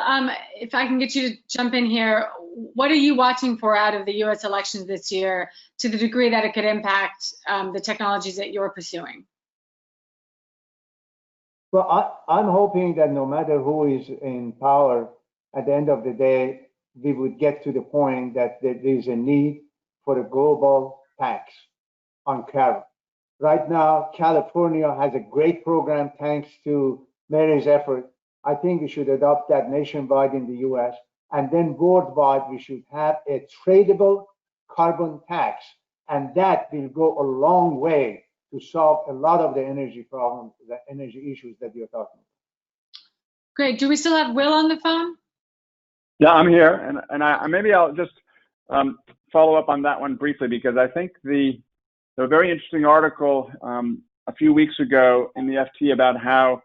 if I can get you to jump in here, what are you watching for out of the U.S. elections this year to the degree that it could impact the technologies that you're pursuing? Well, I'm hoping that no matter who is in power, at the end of the day, we would get to the point that there is a need for a global tax on carbon. Right now, California has a great program thanks to Mary's effort. I think we should adopt that nationwide in the US, and then worldwide we should have a tradable carbon tax, and that will go a long way to solve a lot of the energy problems, the energy issues that you're talking about. Great. Do we still have Will on the phone? Yeah, I'm here, and maybe I'll just follow up on that one briefly, because I think the very interesting article a few weeks ago in the FT about how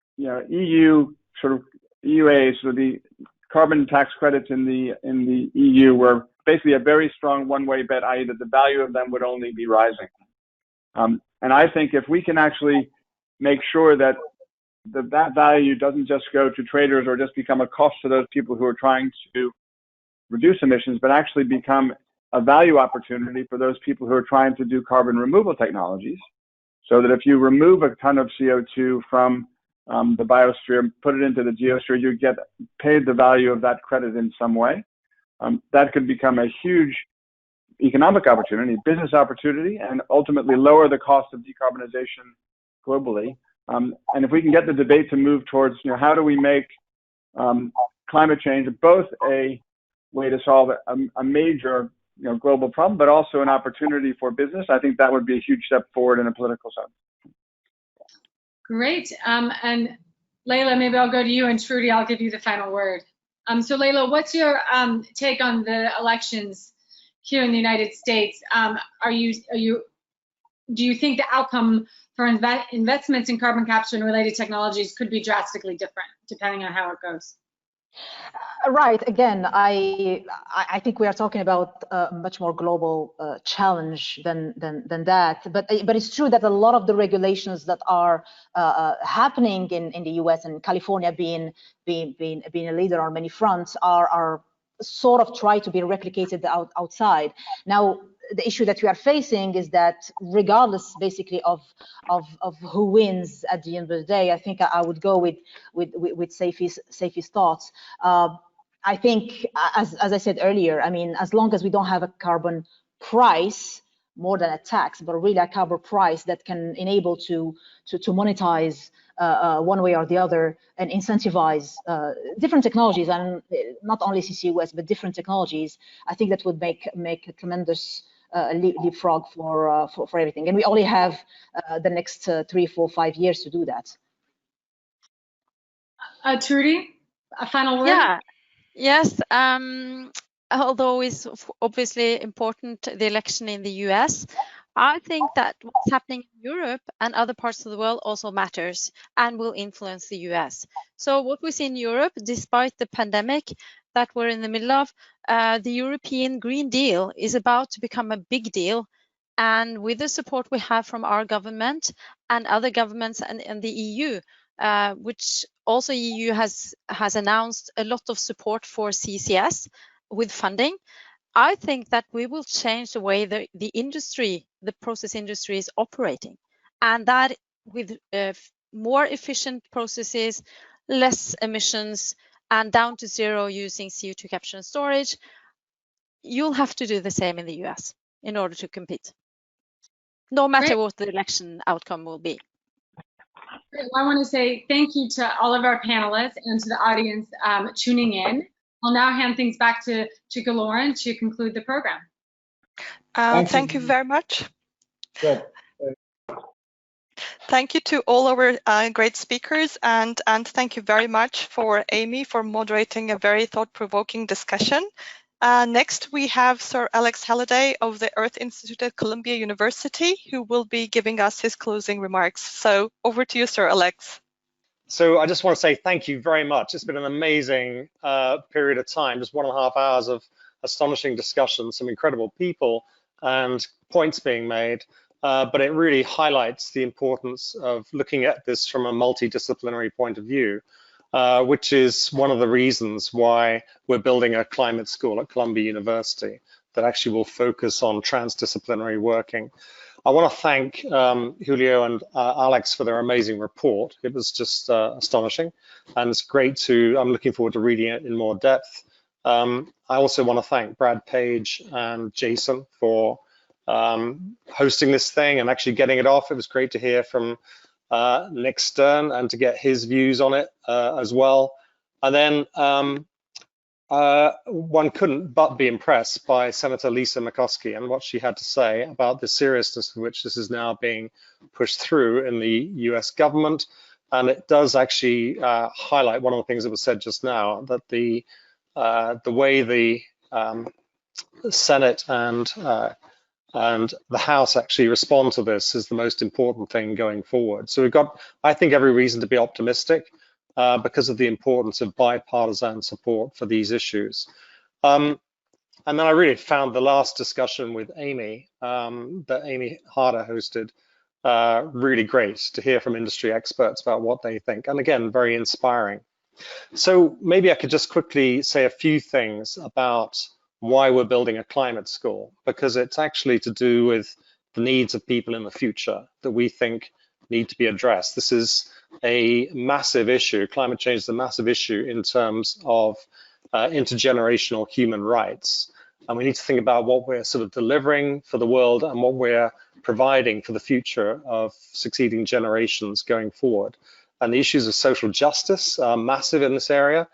EU EUAs, so the carbon tax credits in the EU were basically a very strong one-way bet, i.e. that the value of them would only be rising. And I think if we can actually make sure that that value doesn't just go to traders or just become a cost to those people who are trying to reduce emissions, but actually become a value opportunity for those people who are trying to do carbon removal technologies, so that if you remove a ton of CO2 from the biosphere, put it into the geosphere, you get paid the value of that credit in some way. That could become a huge economic opportunity, business opportunity, and ultimately lower the cost of decarbonization globally. And if we can get the debate to move towards, how do we make climate change both a way to solve a major global problem, but also an opportunity for business, I think that would be a huge step forward in a political sense. Great. And Leila, maybe I'll go to you, and Trudy, I'll give you the final word. So Leila, what's your take on the elections here in the United States? Are you do you think the outcome for investments in carbon capture and related technologies could be drastically different depending on how it goes? Right. Again, I think we are talking about a much more global challenge than that. But it's true that a lot of the regulations that are happening in the U.S. and California being a leader on many fronts are sort of try to be replicated outside. Now, the issue that we are facing is that regardless basically of who wins at the end of the day, I think I would go with Seifi's thoughts. I think, as I said earlier, I mean, as long as we don't have a carbon price, more than a tax, but really a carbon price that can enable to monetize one way or the other and incentivize different technologies, and not only CCUS but different technologies, I think that would make a tremendous leapfrog for everything. And we only have the next 3, 4, 5 years to do that. Trudy, a final word? Yeah. Yes. Although it's obviously important, the election in the US, I think that what's happening in Europe and other parts of the world also matters and will influence the US. So what we see in Europe, despite the pandemic that we're in the middle of, the European Green Deal is about to become a big deal. And with the support we have from our government and other governments and the EU, which also EU has announced a lot of support for CCS with funding, I think that we will change the way the industry, the process industry is operating. And that with more efficient processes, less emissions, and down to zero using CO2 capture and storage, you'll have to do the same in the US in order to compete, no matter what the election outcome will be. I want to say thank you to all of our panelists and to the audience tuning in. I'll now hand things back to Lauren to conclude the program. Thank you very much. Good. Thank you to all our great speakers, and thank you very much for Amy for moderating a very thought-provoking discussion. Next, we have Sir Alex Halliday of the Earth Institute at Columbia University, who will be giving us his closing remarks. So over to you, Sir Alex. So I just want to say thank you very much. It's been an amazing period of time, just 1.5 hours of astonishing discussion, some incredible people and points being made. But it really highlights the importance of looking at this from a multidisciplinary point of view, which is one of the reasons why we're building a climate school at Columbia University that actually will focus on transdisciplinary working. I want to thank Julio and Alex for their amazing report. It was just astonishing, and it's great I'm looking forward to reading it in more depth. I also want to thank Brad Page and Jason for hosting this thing and actually getting it off. It was great to hear from Nick Stern and to get his views on it as well. And then one couldn't but be impressed by Senator Lisa Murkowski and what she had to say about the seriousness with which this is now being pushed through in the US government. And it does actually highlight one of the things that was said just now, that the way the Senate and the House actually respond to this is the most important thing going forward. So we've got, I think, every reason to be optimistic because of the importance of bipartisan support for these issues. And then I really found the last discussion with Amy, that Amy Harder hosted, really great to hear from industry experts about what they think. And again, very inspiring. So maybe I could just quickly say a few things about why we're building a climate school, because it's actually to do with the needs of people in the future that we think need to be addressed. This is a massive issue. Climate change is a massive issue in terms of intergenerational human rights. And we need to think about what we're sort of delivering for the world and what we're providing for the future of succeeding generations going forward. And the issues of social justice are massive in this area.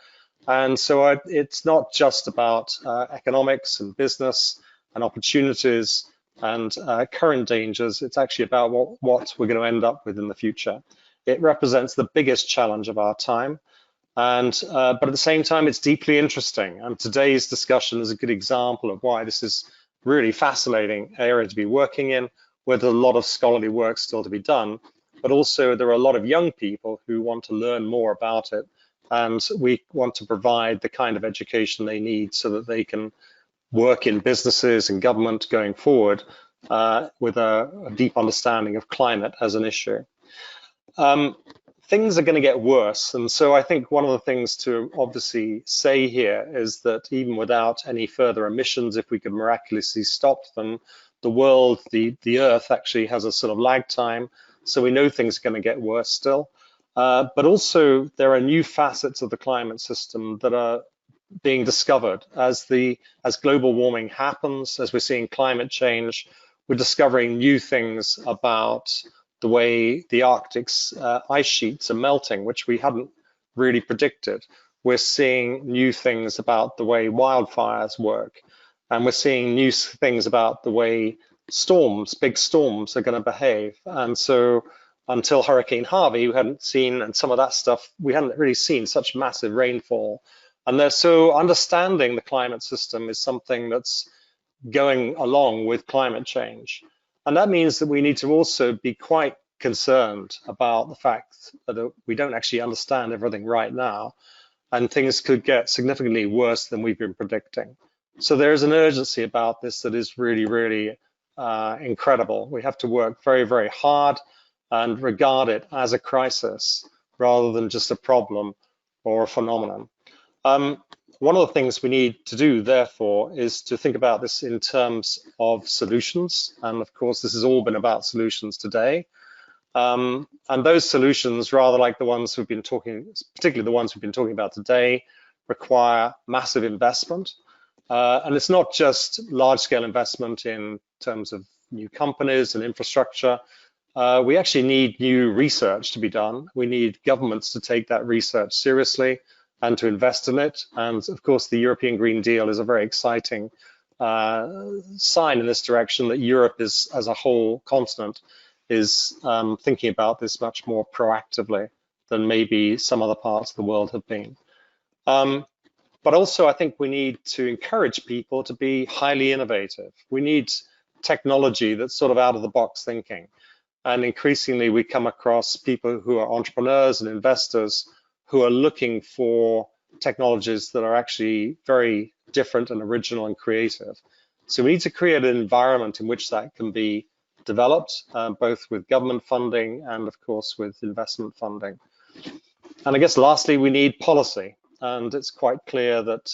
And so it's not just about economics and business and opportunities and current dangers. It's actually about what we're going to end up with in the future. It represents the biggest challenge of our time. And but at the same time, it's deeply interesting. And today's discussion is a good example of why this is really fascinating area to be working in, where there's a lot of scholarly work still to be done, but also there are a lot of young people who want to learn more about it. And we want to provide the kind of education they need so that they can work in businesses and government going forward with a deep understanding of climate as an issue. Things are going to get worse. And so I think one of the things to obviously say here is that even without any further emissions, if we could miraculously stop them, the world, the Earth actually has a sort of lag time. So we know things are going to get worse still. But also there are new facets of the climate system that are being discovered as global warming happens, as we're seeing climate change. We're discovering new things about the way the Arctic's ice sheets are melting, which we hadn't really predicted. We're seeing new things about the way wildfires work, and we're seeing new things about the way storms, big storms, are going to behave. And so until Hurricane Harvey, we hadn't seen, and some of that stuff, we hadn't really seen such massive rainfall. And so understanding the climate system is something that's going along with climate change. And that means that we need to also be quite concerned about the fact that we don't actually understand everything right now, and things could get significantly worse than we've been predicting. So there's an urgency about this that is really, really incredible. We have to work very, very hard and regard it as a crisis rather than just a problem or a phenomenon. One of the things we need to do, therefore, is to think about this in terms of solutions. And of course, this has all been about solutions today. And those solutions, rather like the ones we've been talking, particularly the ones we've been talking about today, require massive investment. And it's not just large-scale investment in terms of new companies and infrastructure. We actually need new research to be done. We need governments to take that research seriously and to invest in it. And of course, the European Green Deal is a very exciting sign in this direction that Europe is, as a whole continent, is thinking about this much more proactively than maybe some other parts of the world have been. But also, I think we need to encourage people to be highly innovative. We need technology that's sort of out of the box thinking. And increasingly, we come across people who are entrepreneurs and investors who are looking for technologies that are actually very different and original and creative. So we need to create an environment in which that can be developed, both with government funding and of course with investment funding. And I guess lastly, we need policy. And it's quite clear that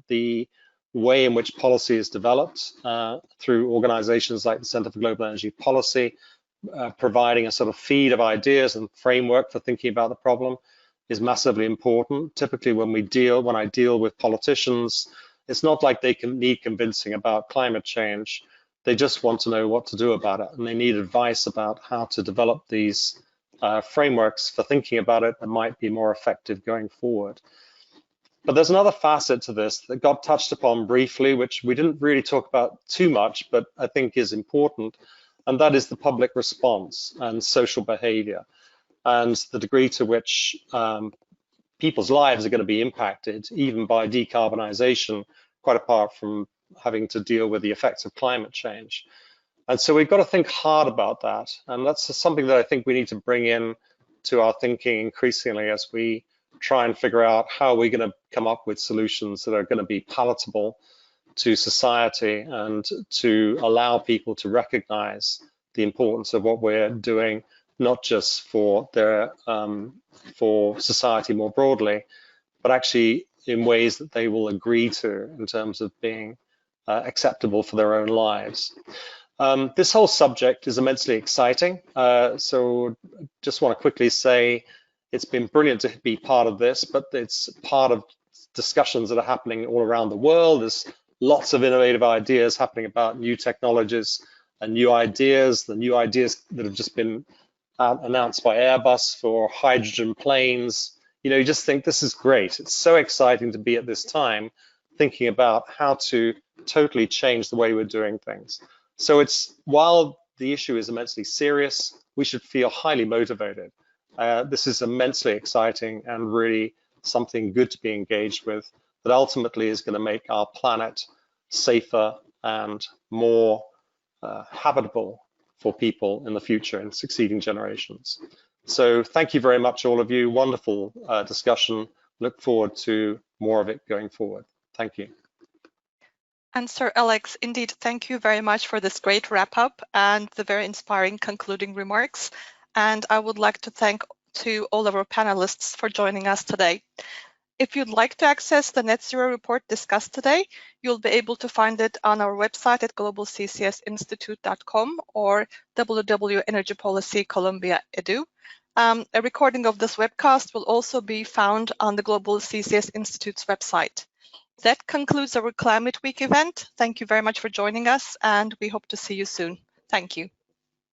the way in which policy is developed through organizations like the Center for Global Energy Policy, providing a sort of feed of ideas and framework for thinking about the problem, is massively important. Typically when I deal with politicians, it's not like they need convincing about climate change. They just want to know what to do about it, and they need advice about how to develop these frameworks for thinking about it that might be more effective going forward. But there's another facet to this that got touched upon briefly, which we didn't really talk about too much, but I think is important, and that is the public response and social behavior, and the degree to which people's lives are going to be impacted, even by decarbonization, quite apart from having to deal with the effects of climate change. And so we've got to think hard about that. And that's something that I think we need to bring in to our thinking increasingly as we try and figure out how we're going to come up with solutions that are going to be palatable to society and to allow people to recognize the importance of what we're doing, not just for society more broadly, but actually in ways that they will agree to in terms of being acceptable for their own lives. This whole subject is immensely exciting. So just want to quickly say it's been brilliant to be part of this, but it's part of discussions that are happening all around the world. There's lots of innovative ideas happening about new technologies and new ideas, the new ideas that have just been announced by Airbus for hydrogen planes. You know, you just think this is great. It's so exciting to be at this time thinking about how to totally change the way we're doing things. So while the issue is immensely serious, we should feel highly motivated. This is immensely exciting and really something good to be engaged with that ultimately is going to make our planet safer and more habitable for people in the future and succeeding generations. So thank you very much, all of you. Wonderful discussion. Look forward to more of it going forward. Thank you. And Sir Alex, indeed, thank you very much for this great wrap up and the very inspiring concluding remarks. And I would like to thank to all of our panelists for joining us today. If you'd like to access the Net Zero report discussed today, you'll be able to find it on our website at globalccsinstitute.com or www.energypolicy.columbia.edu. A recording of this webcast will also be found on the Global CCS Institute's website. That concludes our Climate Week event. Thank you very much for joining us, and we hope to see you soon. Thank you.